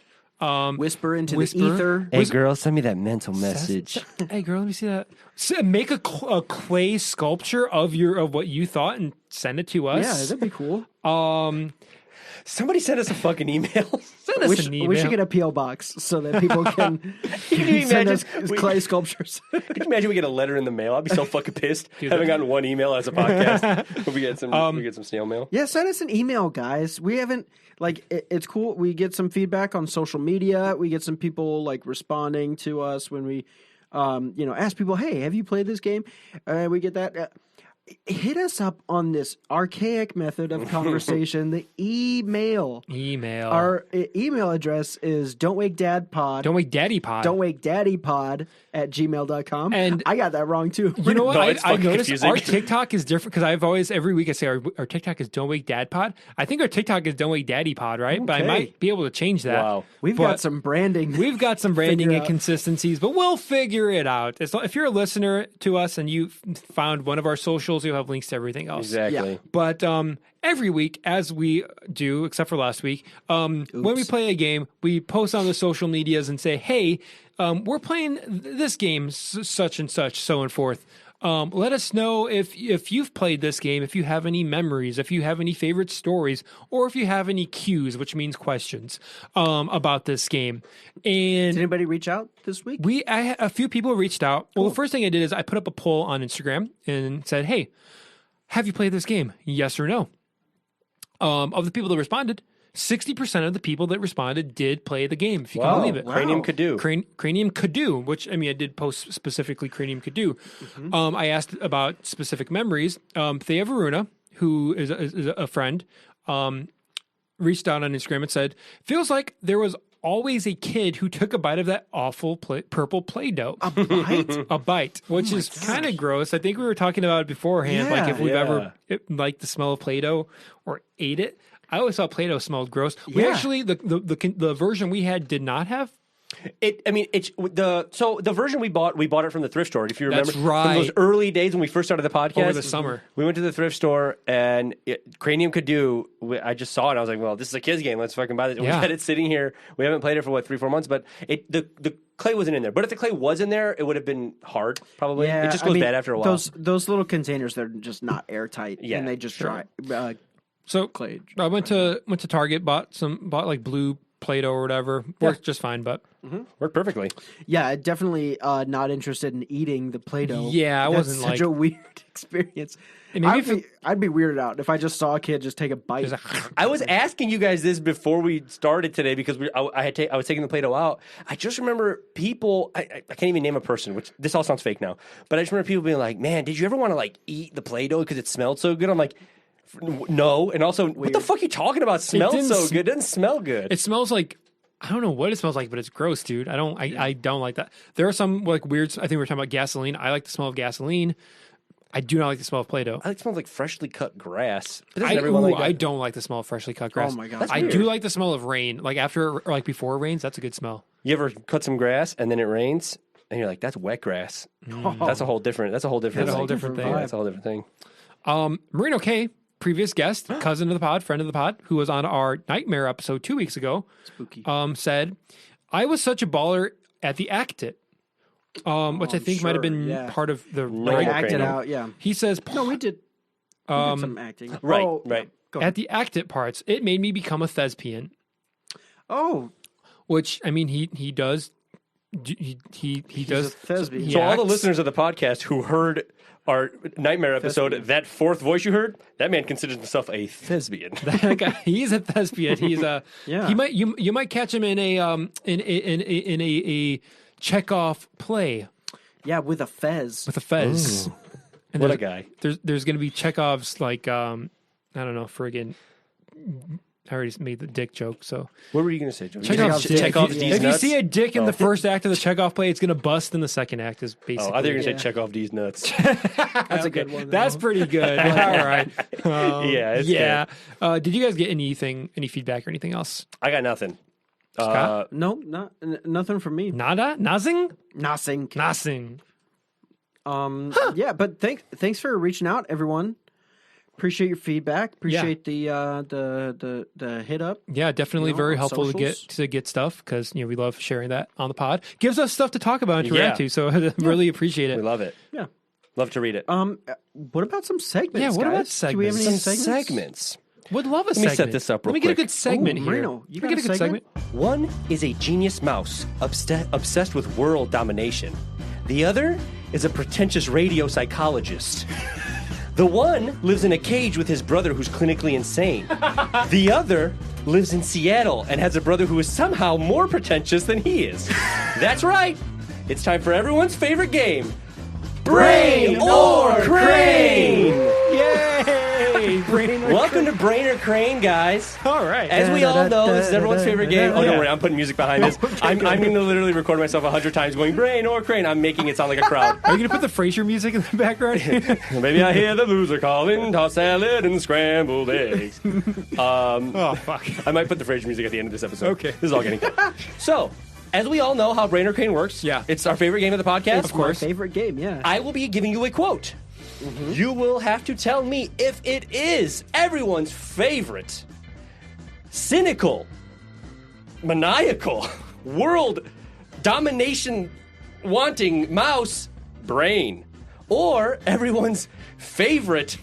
Whisper into Whisper. the ether. Hey, girl, send me that mental message. Hey, girl, let me see that. Make a clay sculpture of what you thought and send it to Yeah, us. that'd be cool. Somebody send us a fucking email. Send us an email. We should get a PO box so that people can Can you send imagine? us clay sculptures. Can you imagine we get a letter in the mail? I'd be so fucking pissed. Having gotten one email as a podcast. we get some snail mail. Yeah, send us an email, guys. We haven't it's cool. We get some feedback on social media. We get some people like responding to us when we, ask people, "Hey, have you played this game?" We get that. Hit us up on this archaic method of conversation, the email. Email. Our email address is don'twakedadpod. Don't wake daddy pod. don'twakedaddypod at gmail.com. And- I got that wrong too. You know what? No, it's I fucking noticed confusing. our TikTok is different because I've always, every week I say our TikTok is Don't Wake Dad Pod. I think our TikTok is Don't Wake Daddy Pod, right? But I Okay. might be able to change that. Wow. We've But got some branding. We've got some branding Figure out. inconsistencies, but we'll figure it out. If you're a listener to us and you found one of our socials, you'll have links to everything else. Exactly. Yeah. But every week, as we do, except for last week, when we play a game, we post on the social medias and say, hey, we're playing this game, such and such, so and forth. Let us know if you've played this game, if you have any memories, if you have any favorite stories, or if you have any cues, which means questions, about this game. And Did anybody reach out this week? a few people reached out. Well, the first thing I did is I put up a poll on Instagram and said, hey, have you played this game? Yes or no? Of the people that responded, 60% of the people that responded did play the game, if you can believe it. Cranium Cadoo. Cranium Cadoo, which, I did post specifically Cranium Cadoo. I asked about specific memories. Thea Varuna, who is a friend, reached out on Instagram and said, feels like there was always a kid who took a bite of that awful purple Play-Doh. A bite? A bite, which is kind of gross. I think we were talking about it beforehand, like if we've ever liked the smell of Play-Doh or ate it. I always thought Play-Doh smelled gross. We Yeah. actually, the version we had did not have. The version we bought it from the thrift store. If you remember, That's right. from those early days when we first started the podcast Over the summer. we went to the thrift store and Cranium Cadoo. I just saw it. And I was like, well, this is a kid's game. Let's fucking buy this. And Yeah. We had it sitting here. We haven't played it for 3-4 months, but the clay wasn't in there. But if the clay was in there, it would have been hard. Probably. Yeah, It just goes bad after a while. Those little containers, they're just not airtight, Yeah, and they just dry. So Clay. I went to Target, bought like blue Play-Doh or whatever. Worked just fine, but Worked perfectly. Yeah, definitely not interested in eating the Play-Doh. Yeah, I That's wasn't such a weird experience. And maybe I'd be weirded out if I just saw a kid just take a bite. I was asking you guys this before we started today because I was taking the Play-Doh out. I just remember people. I can't even name a person, which this all sounds fake now. But I just remember people being like, "Man, did you ever want to like eat the Play-Doh because it smelled so good?" I'm like, "No." And also, what the fuck are you talking about? Smelled didn't so good. It doesn't smell good. it smells like, I don't know what it smells like, but it's gross, dude. I don't like that. There are some like weird. I think we were talking about gasoline. I like the smell of gasoline. I do not like the smell of Play-Doh. I like smell like freshly cut grass. But doesn't everyone like that? I don't like the smell of freshly cut grass. Oh my God. That's I weird. do like the smell of rain. Like after or like before it rains, that's a good smell. You ever cut some grass and then it rains and you're like, "That's wet grass." That's a whole different. That's a whole different. That's a whole thing. different thing. Yeah, that's a whole different thing. Marino K, previous guest, cousin of the pod, friend of the pod, who was on our Nightmare episode 2 weeks ago, Spooky. said, I was such a baller at the Act It. which I think might have been yeah. part of the Like Acted Cranium. out, yeah. He says, No, we did. We did some acting. Right, Oh, right. Go ahead. at the act it parts, it made me become a thespian. Oh, Which I mean, he does. He he's does. a thespian. he So all the acts. listeners of the podcast who heard our Nightmare episode, that fourth voice you heard, that man considers himself a thespian. That guy, he's a thespian. He's a. Yeah. He might. You might catch him in a Chekhov play Yeah, with a fez. with a fez. And What a there's- guy. There's going to be Chekhov's like I don't know, friggin'. I already made the dick joke, so What were you going to say, Joe? Chekhov's dick. Chekhov's If D's you nuts? see a dick in the first act of the Chekhov play, it's going to bust in the second act. Is basically. Oh, I thought you were going to Yeah. say Chekhov D's nuts. That's a good one. That's though. pretty good. All right. Yeah, it's yeah. Did you guys get any feedback or anything else? I got nothing. Scott? No, nothing from me. Nada? Nothing? Nothing. Nothing. Yeah, but thanks for reaching out, everyone. Appreciate your feedback. Appreciate the hit up. Yeah, definitely You know, very on helpful socials. to get stuff because we love sharing that on the pod. Gives us stuff to talk about and to react Yeah. to. So I really appreciate We it. love it. Yeah. Love to read it. What about some segments? Yeah, what about guys? Do we have any segments? segments? Segments. Would love a me segment. set this up Let real me get a quick. good segment Ooh, here. Marino, you Let me got get a a good segment. One is a genius mouse obsessed with world domination. The other is a pretentious radio psychologist. The one lives in a cage with his brother who's clinically insane. The other lives in Seattle and has a brother who is somehow more pretentious than he is. That's right. It's time for everyone's favorite game. Brain or Crane! Yay! Welcome to Brain or Crane, guys. All right. As we all know, this is everyone's favorite game. Oh, don't worry, I'm putting music behind this. I'm going to literally record myself 100 times going Brain or Crane. I'm making it sound like a crowd. Are you going to put the Frasier music in the background? Maybe I hear the loser calling, tossed salad and scrambled eggs. Oh, fuck. I might put the Frasier music at the end of this episode. Okay. This is all getting cut. So, as we all know how Brain or Crane works, Yeah. it's our favorite game of the podcast. It's my favorite game. Yeah. I will be giving you a quote. You will have to tell me if it is everyone's favorite cynical, maniacal, world domination wanting mouse brain, or everyone's favorite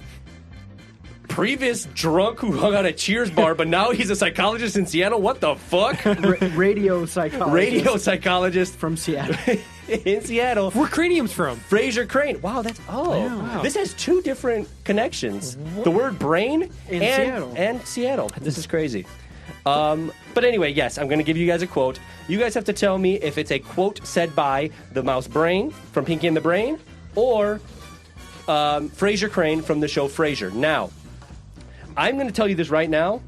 previous drunk who hung out at Cheers bar, but now he's a psychologist in Seattle. What the fuck? Radio psychologist. Radio psychologist from Seattle. in Seattle. Where Cranium's from? Fraser Crane. Wow, that's Wow. This has two different connections. The word brain And Seattle. and Seattle. This is crazy. But anyway, yes, I'm going to give you guys a quote. You guys have to tell me if it's a quote said by the mouse Brain from Pinky and the Brain or Fraser Crane from the show Frasier. Now, I'm going to tell you this right now.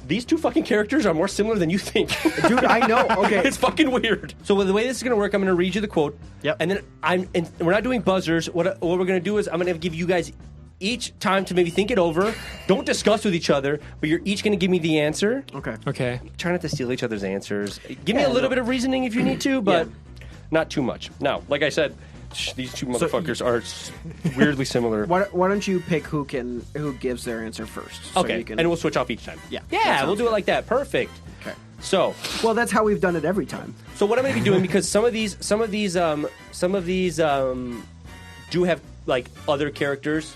These two fucking characters are more similar than you think. Dude, I know. Okay. It's fucking weird. So the way this is going to work, I'm going to read you the quote. Yep. And then and we're not doing buzzers. What we're going to do is I'm going to give you guys each time to maybe think it over. Don't discuss with each other, but you're each going to give me the answer. Okay. Okay. Try not to steal each other's answers. Give me Yeah, a little no. bit of reasoning if you need to, but Yeah. not too much. Now, like I said, these two motherfuckers are weirdly similar. Why don't you pick who gives their answer first? So Okay, you can, and we'll switch off each time. Yeah, that Yeah, sounds we'll do it good. like that. Perfect. okay. So, Well, that's how we've done it every time. So what I'm going to be doing, because some of these do have like other characters,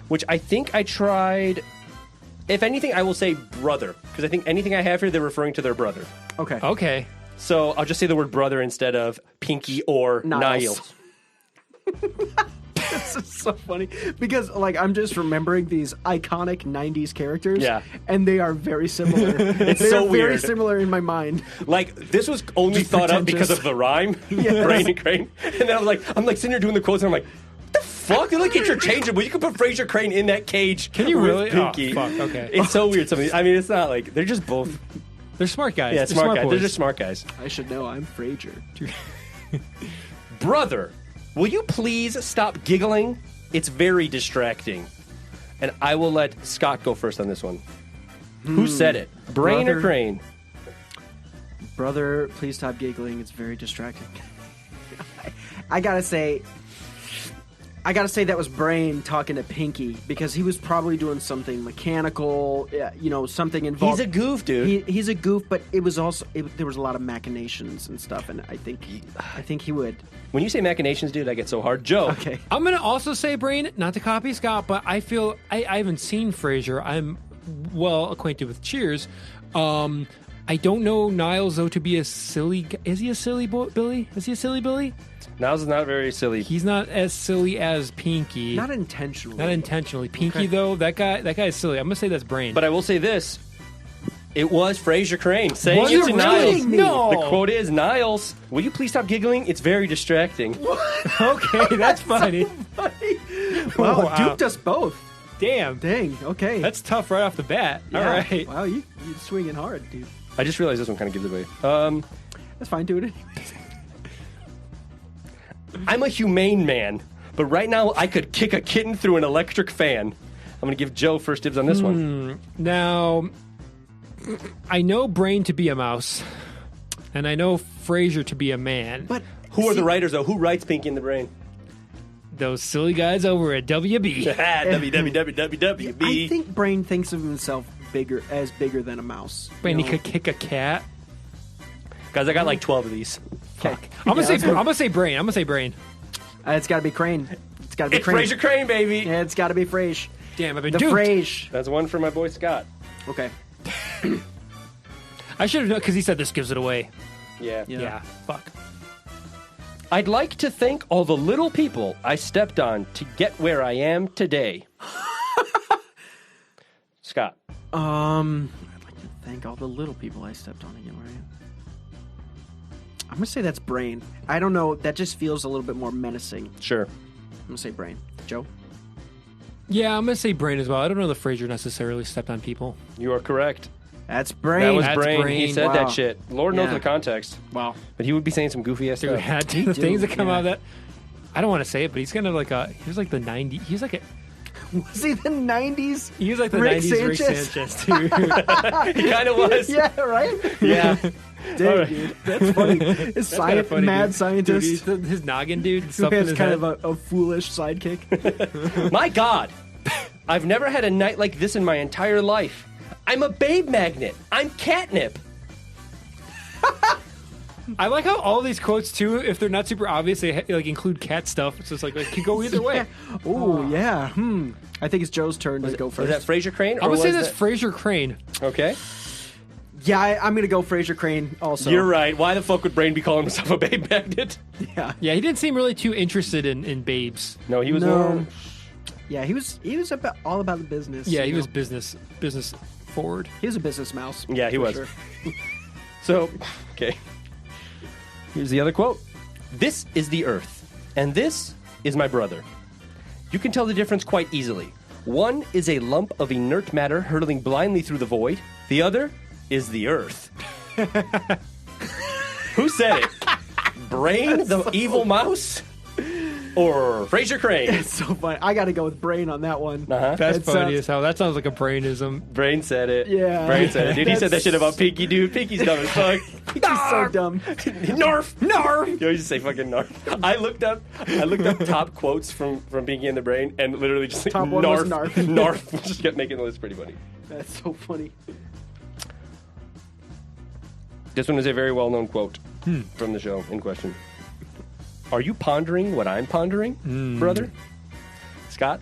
which I think I tried. If anything, I will say brother, because I think anything I have here, they're referring to their brother. Okay. Okay. So I'll just say the word brother instead of Pinky or Niles. Niles. This is so funny because I'm just remembering these iconic '90s characters. Yeah. And they are very similar. It's so very weird. similar in my mind. Like this was only Just thought up pretentious. because of the rhyme, Yes. Brain and Crane. And then I'm like sitting here doing the quotes, and I'm like, what the fuck? They're like interchangeable. You can put Fraser Crane in that cage. Can you with really? Pinky. Oh, fuck. Okay. It's so weird. Some of these, I mean, it's not like they're just both. They're smart guys. Yeah, They're smart guys. boys. They're just smart guys. I should know. I'm Frasier. Brother, will you please stop giggling? It's very distracting. And I will let Scott go first on this one. Who said it? Brain or Brother. Crane? Brother, please stop giggling. It's very distracting. I gotta say, I gotta say that was Brain talking to Pinky because he was probably doing something mechanical, something involved. He's a goof, dude. He's a goof, but it was also there was a lot of machinations and stuff, and I think he would. When you say machinations, dude, I get so hard. Joe. Okay. I'm gonna also say Brain, not to copy Scott, but I feel I haven't seen Frasier. I'm well acquainted with Cheers. I don't know Niles though to be a silly. Is he a silly Billy? Is he a silly Billy? Niles is not very silly. He's not as silly as Pinky. Not intentionally. Not intentionally. Pinky though, that guy is silly. I'm gonna say that's Brain. But I will say this. It was Frasier Crane saying Was it it to really? Niles. No. The quote is, Niles, will you please stop giggling? It's very distracting. Okay, that's funny. Wow, Wow. duped us both. Damn. Dang. Okay. That's tough right off the bat. Yeah. All right. Wow, you're swinging hard, dude. I just realized this one kind of gives it away. That's fine. Do it. I'm a humane man, but right now I could kick a kitten through an electric fan. I'm going to give Joe first dibs on this one. Now, I know Brain to be a mouse, and I know Frasier to be a man. But Who are the writers, though? Who writes Pinky in the Brain? Those silly guys over at WB. WWWWB. I think Brain thinks of himself bigger than a mouse. Brain, you he know? could kick a cat. Guys, I got like 12 of these. Okay. I'm gonna Yeah, say Brain. I'm gonna say Brain. It's got to be Crane. It's got to be It's Crane. Frasier Crane, baby. Yeah, it's got to be Frasier. Damn, I've been The duped. Frasier. That's one for my boy Scott. Okay. I should have known because he said this gives it away. Yeah. Yeah. Fuck. I'd like to thank all the little people I stepped on to get where I am today. Scott. I'd like to thank all the little people I stepped on again. Where are you? I'm gonna say that's Brain. I don't know. That just feels a little bit more menacing. Sure. I'm gonna say Brain. Joe. Yeah, I'm gonna say Brain as well. I don't know that Frasier necessarily stepped on people. You are correct. That's Brain. That was That's Brain. He Brain. said Wow. that shit. Lord knows Yeah. the context. Wow. But he would be saying some goofy ass Dude, stuff. had the do, things that come yeah. out of that. I don't want to say it, but he's kind of like he was like the 90s. He was like Was he the '90s? he was like the Rick 90s Rick Sanchez? Sanchez too. He kind of was. Yeah. Right. Yeah. Dang, All right. dude. That's funny. His Kinda funny, mad dude. scientist Dude, his noggin, dude. who Stuff in has his kind head. of a foolish sidekick. My God. I've never had a night like this in my entire life. I'm a babe magnet. I'm catnip. I like how all these quotes too, if they're not super obvious, they like include cat stuff. So it's like it could go either way. Oh yeah. I think it's Joe's turn to go Was first. that Frasier Crane? I'm or gonna say was this Frasier Crane. that- Okay. Yeah, I'm gonna go Frasier Crane also. You're right. Why the fuck would Brain be calling himself a babe magnet? Yeah. Yeah, he didn't seem really too interested in babes. No, he was No. more. Yeah, he was all about the business. Yeah, you he know? was business forward. He was a business mouse. Yeah, he for was. sure. So, okay. Here's the other quote. This is the earth, and this is my brother. You can tell the difference quite easily. One is a lump of inert matter hurtling blindly through the void. The other is the earth. Who said it? Brain, the evil mouse? Or Frasier Crane? It's so funny. I got to go with Brain on that one. Uh-huh. That's It funny sounds- as hell. That sounds like a brainism. Brain said it. Yeah. Brain said it. Dude, he said that That's- shit about Pinky, dude. Pinky's dumb as fuck. He's so dumb. Narf! Narf! You always just say fucking narf. I looked up top quotes from Pinky and the Brain, and literally just like, Top one narf, was narf. narf. Just kept making the list pretty funny. That's so funny. This one is a very well-known quote from the show in question. Are you pondering what I'm pondering, brother? Scott?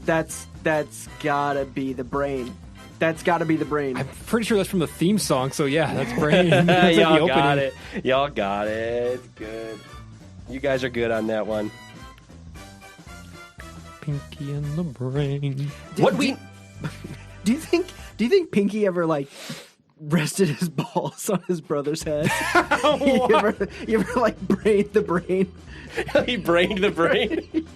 That's gotta be the Brain. That's gotta be the Brain. I'm pretty sure that's from the theme song. So yeah, that's Brain. That's like the Y'all got opening. it. Y'all got it. Good. You guys are good on that one. Pinky and the Brain. What we... Do you think Pinky ever like rested his balls on his brother's head? you ever like brained the Brain? He brained the Brain.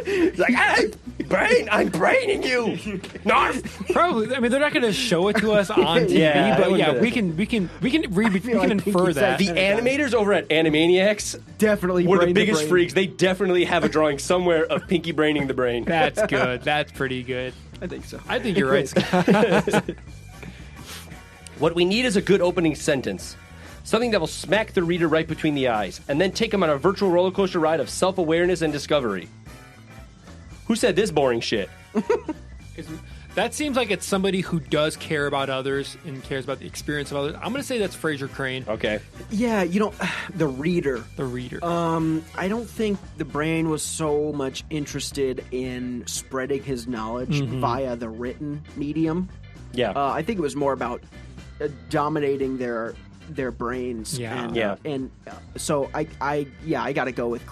He's like, hey, Brain, I'm braining you. Narf. Probably. I mean, they're not going to show it to us on TV, Yeah, I but wouldn't yeah, do we that. can infer Pinky that. The said- animators over at Animaniacs Definitely were the brained biggest Brain. freaks. They definitely have a drawing somewhere of Pinky braining the Brain. That's good. That's pretty good. I think so. I think you're right, Scott. What we need is a good opening sentence. Something that will smack the reader right between the eyes, and then take them on a virtual roller coaster ride of self-awareness and discovery. Who said this boring shit? That seems like it's somebody who does care about others and cares about the experience of others. I'm going to say that's Fraser Crane, Okay. Yeah, the reader. the reader. I don't think the brain was so much interested in spreading his knowledge via the written medium. Yeah. I think it was more about dominating their brains. Yeah. So I gotta go with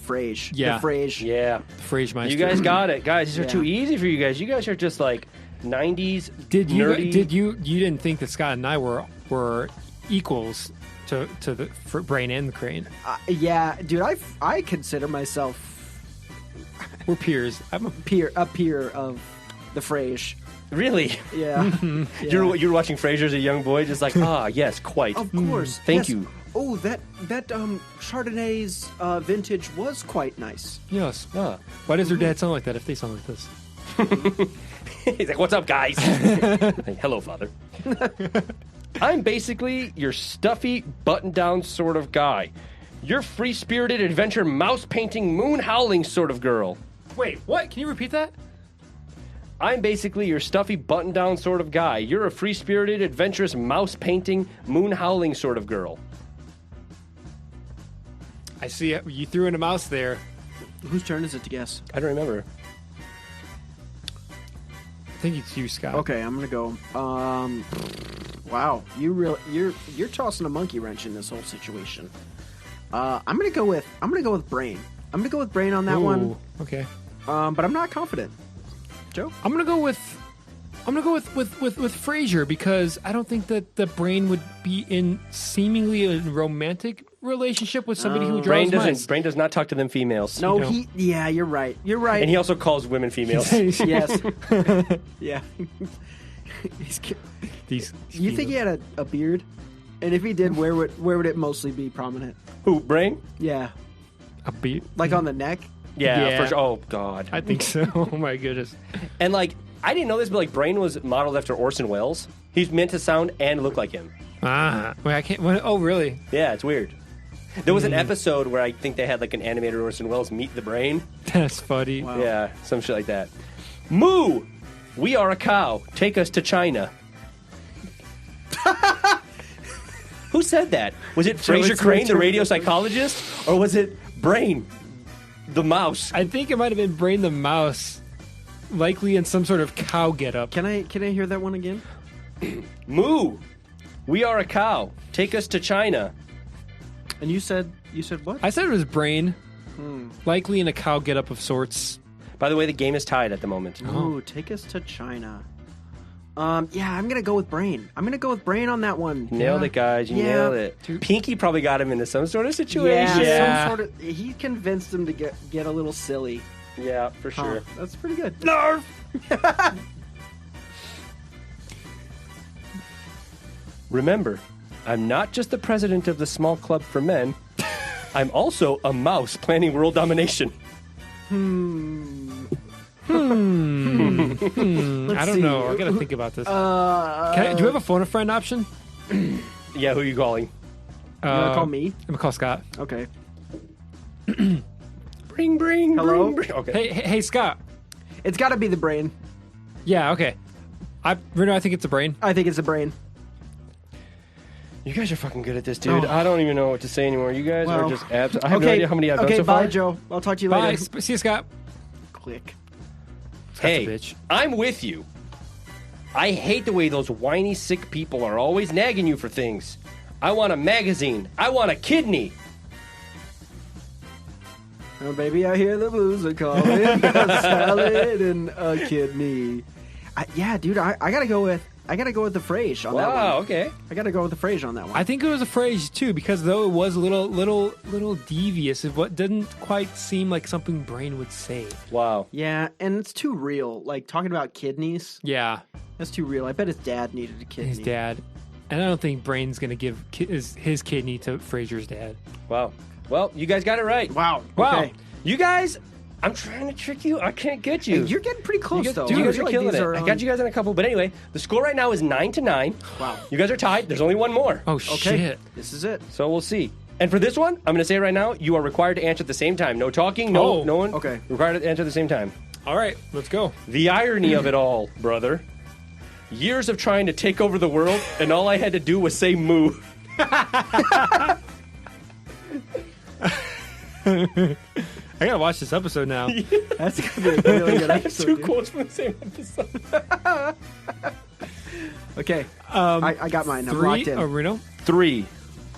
Frage. Yeah. The Frage. yeah. Frasiemeister. You guys got it. Guys, these are Yeah. too easy for you guys. You guys are just like 90s Did nerdy. you didn't think that Scott and I were equals to the brain and the crane? Yeah, dude. I consider myself We're peers. I'm a a peer of the Frage. Really? Yeah. You're watching Frasier as a young boy, just like, yes, quite. Of course. Thank Yes. you. Oh, that Chardonnay's vintage was quite nice. yes. Ah. Why does their dad sound like that if they sound like this? He's like, what's up, guys? Like, hello, father. I'm basically your stuffy, button-down sort of guy. You're free-spirited adventure mouse-painting, moon-howling sort of girl. Wait, what? Can you repeat that? I'm basically your stuffy, button-down sort of guy. You're a free-spirited, adventurous, mouse-painting, moon-howling sort of girl. I see it. You threw in a mouse there. Whose turn is it to guess? I don't remember. I think it's you, Scott. Okay, I'm gonna go. Wow, you're tossing a monkey wrench in this whole situation. I'm gonna go with brain. I'm gonna go with brain on that one. Okay. But I'm not confident. Joe? I'm gonna go with Frasier because I don't think that the brain would be in seemingly a romantic relationship with somebody who draws mice. Brain does not talk to them females. No, You know. yeah, you're right. You're right. And he also calls women females. Yes. Yeah. You think he had a beard? And if he did, where would it mostly be prominent? Who, Brain? Yeah. a beat? Like on the neck? Yeah, Yeah. for sure. Oh, God. I think so. Oh my goodness. And, like, I didn't know this, but, like, Brain was modeled after Orson Welles. He's meant to sound and look like him. Wait, I can't. Oh, really? Yeah, it's weird. There was an episode where I think they had, like, an animated Orson Welles meet the Brain. That's funny. Wow. Yeah, some shit like that. Moo! We are a cow. Take us to China. Who said that? Was it Fraser it's Crane, the Richard. radio psychologist? Or was it Brain, the mouse? I think it might have been Brain the Mouse, likely in some sort of cow getup. Can I hear that one again? Moo! We are a cow. Take us to China. And you said what? I said it was Brain, likely in a cow getup of sorts. By the way, the game is tied at the moment. Ooh, take us to China. Yeah, I'm gonna go with Brain. I'm gonna go with Brain on that one. Nailed it, guys. You Yeah. nailed it. Pinky probably got him into some sort of situation. Yeah, some sort of. He convinced him to get a little silly. Yeah, for Huh, sure. that's pretty good. Narf! Remember, I'm not just the president of the small club for men. I'm also a mouse planning world domination. I don't see. know. I gotta think about this. Do you have a phone a friend option? Yeah, who are you calling? You wanna call me? I'm gonna call Scott. Okay. Bring. Hello? Bring. Okay. Hey, Scott. It's got to be the Brain. Yeah, okay. Reno, I think it's a Brain. I think it's the Brain. You guys are fucking good at this, dude. Oh. I don't even know what to say anymore. You guys are Well, just abs. I have no okay, idea how many I've done okay, so bye, far. Joe. I'll talk to you Bye. later. See you, Scott. Click. Hey, a bitch. I'm with you. I hate the way those whiny, sick people are always nagging you for things. I want a magazine. I want a kidney. Oh, baby, I hear the blues are calling. A salad and a kidney. Yeah, dude, I gotta go with the Frage on that one. Wow, okay. I gotta go with the Frage on that one. I think it was a phrase too, because though it was a little devious, it didn't quite seem like something Brain would say. Wow. Yeah, and it's too real. Like talking about kidneys, Yeah, that's too real. I bet his dad needed a kidney. his dad, and I don't think Brain's gonna give his kidney to Fraser's dad. Wow. Well, you guys got it right. Wow. Wow. Okay. You guys I'm trying to trick you. I can't get you. Hey, you're getting pretty close, though. Dude, you I guys feel are like killing these it. are, I got you guys in a couple. But anyway, the score right now is 9-9. Wow. You guys are tied. There's only one more. Oh, Okay. shit. This is it. So we'll see. And for this one, I'm going to say it right now, you are required to answer at the same time. No talking, Oh, no one. okay. Required to answer at the same time. All right, let's go. The irony of it all, brother. Years of trying to take over the world, and all I had to do was say moo. I gotta watch this episode now. That's going to be a really good I have episode. two dude. quotes from the same episode. Okay. I got mine. I'm 3, locked in. Reno. 3,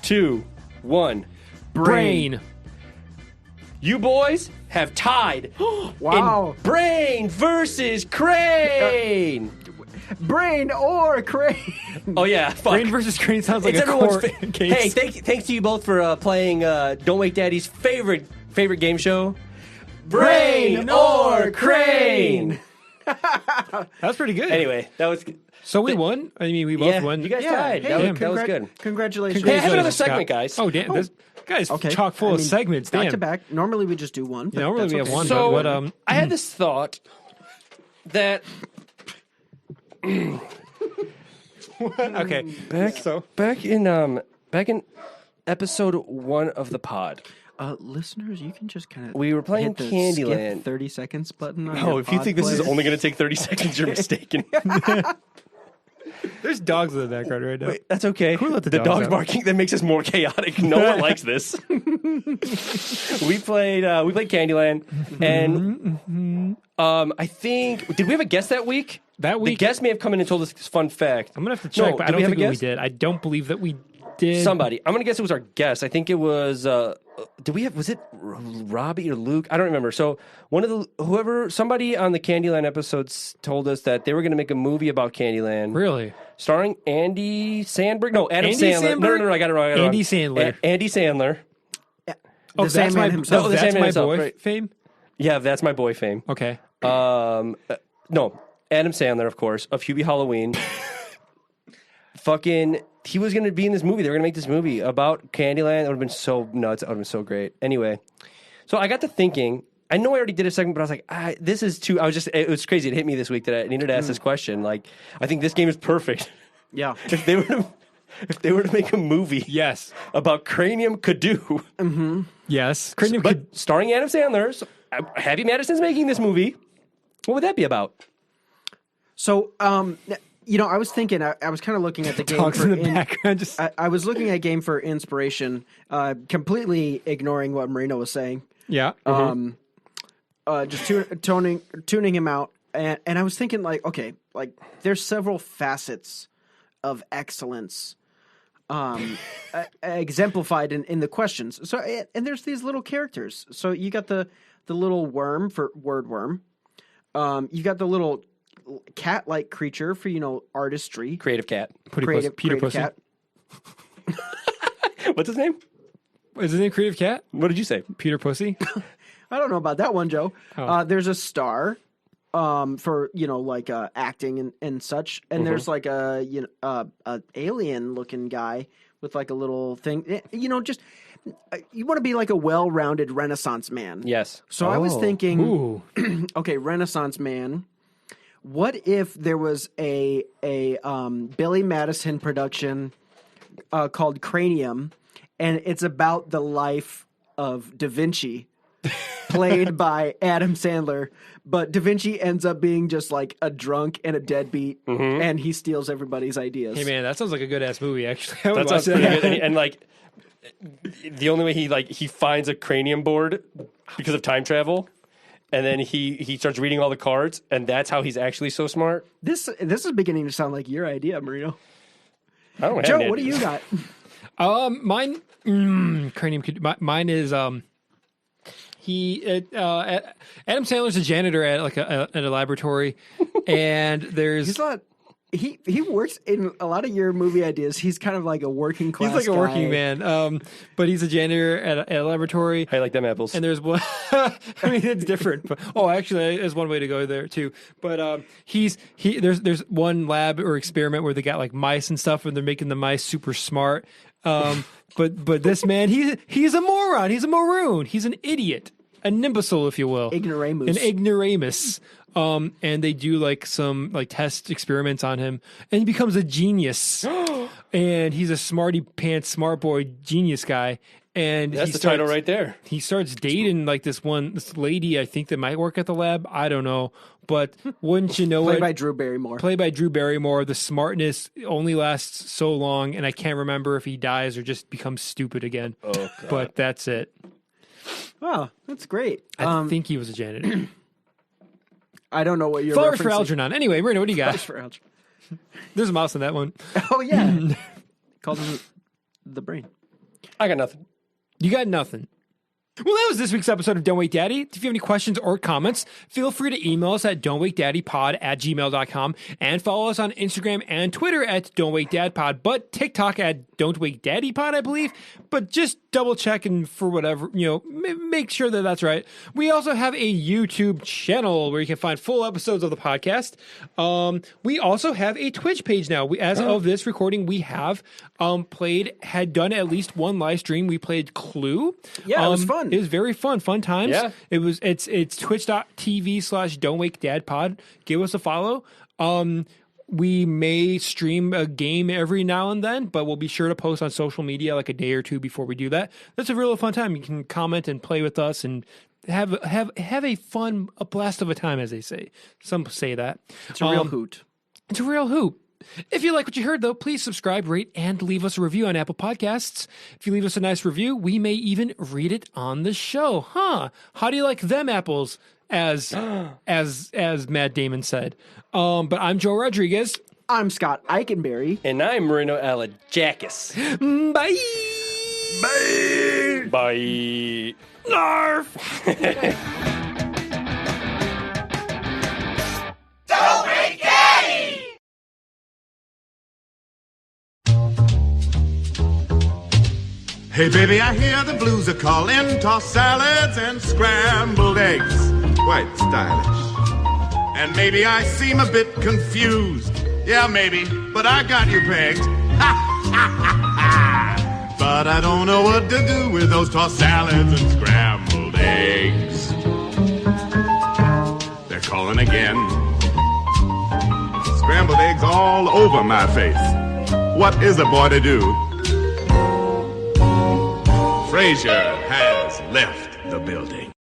2, 1. Brain. You boys have tied. Wow. In Brain versus Crane. Brain or Crane. Oh yeah, fuck. Brain versus Crane sounds like It's a everyone's court case. Hey, thanks to you both for playing Don't Wake Daddy's favorite game show, Brain or Crane. That's pretty good. Anyway, that was so we won. I mean, we both won. You guys Yeah. tied. Hey, that was good. Congratulations. Hey, I have another Scott. segment, guys. Oh damn! This guy's Okay. chock full I of mean, segments. Back Damn. to back. Normally we just do one. But Normally that's we have okay. one. So but I had this thought that okay. back in episode 1 of the pod, Listeners, you can just kind of we were playing hit the Candyland. skip 30 seconds button. On Oh, your if you pod think this is player. only going to take 30 seconds, you're mistaken. There's dogs in the background right now. Wait, that's okay. let the the dogs dog's out? barking. That makes us more chaotic. No one likes this. we played Candyland, and I think did we have a guest that week? That The week, guest may have come in and told us this fun fact. I'm gonna have to check, No, but I did don't we have think a that we guest? did. I don't believe that we did. Somebody. I'm gonna guess it was our guest. I think it was. Did we have? Was it Robbie or Luke? I don't remember. So one of the somebody on the Candyland episodes told us that they were gonna make a movie about Candyland. Really? Starring Andy Sandberg. No, Adam Andy Sandler. Samberg? No, I got it wrong. Andy Sandler. Andy Sandler. The Oh, that's Sandman my himself. Oh, the that's Sandman my himself, boy right. fame. Yeah, that's my boy fame. Okay. No, Adam Sandler, of course, of Hubie Halloween. Fucking, he was going to be in this movie. They were going to make this movie about Candyland. It would have been so nuts. It would have been so great. Anyway, so I got to thinking. I know I already did a segment, but I was like, this is too. It was crazy. It hit me this week that I needed to ask this question. Like, I think this game is perfect. Yeah. If they were to make a movie, Yes. about Cranium Cadoo, Yes. Cranium but could. starring Adam Sandler, so, Happy Madison's making this movie. What would that be about? So, I was thinking, I was kind of looking at the game Dogs for in the background. Just I was looking at game for inspiration, completely ignoring what Marino was saying. yeah. Just tuning him out, and I was thinking like, okay, like there's several facets of excellence, exemplified in the questions. So, and there's these little characters. So you got the little worm for wordworm. You got the little cat-like creature for artistry. Creative Cat. Peter creative Pussy. cat. What's his name? Is his name Creative Cat? What did you say? Peter Pussy. I don't know about that one, Joe. Oh. There's a star for like acting and such, and there's like a alien looking guy with like a little thing. Just you want to be like a well-rounded Renaissance man. Yes. So I was thinking, Ooh. okay, Renaissance man. What if there was a Billy Madison production called Cranium, and it's about the life of Da Vinci, played by Adam Sandler, but Da Vinci ends up being just like a drunk and a deadbeat, and he steals everybody's ideas. Hey man, that sounds like a good ass movie. Actually, I would That watch sounds pretty good. And like, the only way he finds a cranium board because of time travel, and then he starts reading all the cards, and that's how he's actually so smart. This is beginning to sound like your idea, Marino. I don't have Joe, any what do ideas. you got? Mine. Cranium. Mine is Adam Sandler's a janitor at at a laboratory, and there's He's not. He works in a lot of your movie ideas. He's kind of like a working class. he's like a working guy. man. But he's a janitor at a laboratory. I like them apples. And there's one. I mean, it's different. But actually, there's one way to go there too. But there's one lab or experiment where they got like mice and stuff, and they're making the mice super smart. But this man, he's a moron. He's a maroon. He's an idiot. an imbecile, if you will, Ignoramus. an ignoramus. And they do like some like test experiments on him, and he becomes a genius. And he's a smarty pants, smart boy, genius guy. And That's the title right there. He starts dating like this lady, I think, that might work at the lab. I don't know. But wouldn't you know Played by Drew Barrymore. Played by Drew Barrymore. The smartness only lasts so long, and I can't remember if he dies or just becomes stupid again. Oh, God. But that's it. Oh, that's great. I think he was a janitor. I don't know what you're Flowers for referencing. Algernon. Anyway, Marina, what do you got? Flowers for Algernon. There's a mouse in that one. Oh, yeah. Called him the brain. I got nothing. You got nothing. Well, that was this week's episode of Don't Wake Daddy. If you have any questions or comments, feel free to email us at don'twakedaddypod@gmail.com and follow us on Instagram and Twitter at don'twakedadpod, but TikTok at don'twakedaddypod, I believe. But just double check and for whatever, make sure that that's right. We also have a YouTube channel where you can find full episodes of the podcast. We also have a Twitch page now. As of this recording, we have had done at least one live stream. We played Clue. Yeah, it was fun. It was very fun times. Yeah. It's twitch.tv/don'twakedadpod. Give us a follow. We may stream a game every now and then, but we'll be sure to post on social media like a day or two before we do that. That's a real fun time. You can comment and play with us and have a blast of a time, as they say. Some say that. It's a real hoot. It's a real hoot. If you like what you heard, though, please subscribe, rate, and leave us a review on Apple Podcasts. If you leave us a nice review, we may even read it on the show. How do you like them apples? As Matt Damon said. But I'm Joe Rodriguez. I'm Scott Eikenberry. And I'm Marino Alajakis. Bye. Bye. Bye. Narf. Don't wake Daddy! Hey baby, I hear the blues are calling, tossed salads and scrambled eggs. Quite stylish. And maybe I seem a bit confused. Yeah, maybe, but I got you pegged. But I don't know what to do with those tossed salads and scrambled eggs. They're calling again. Scrambled eggs all over my face. What is a boy to do? Frazier has left the building.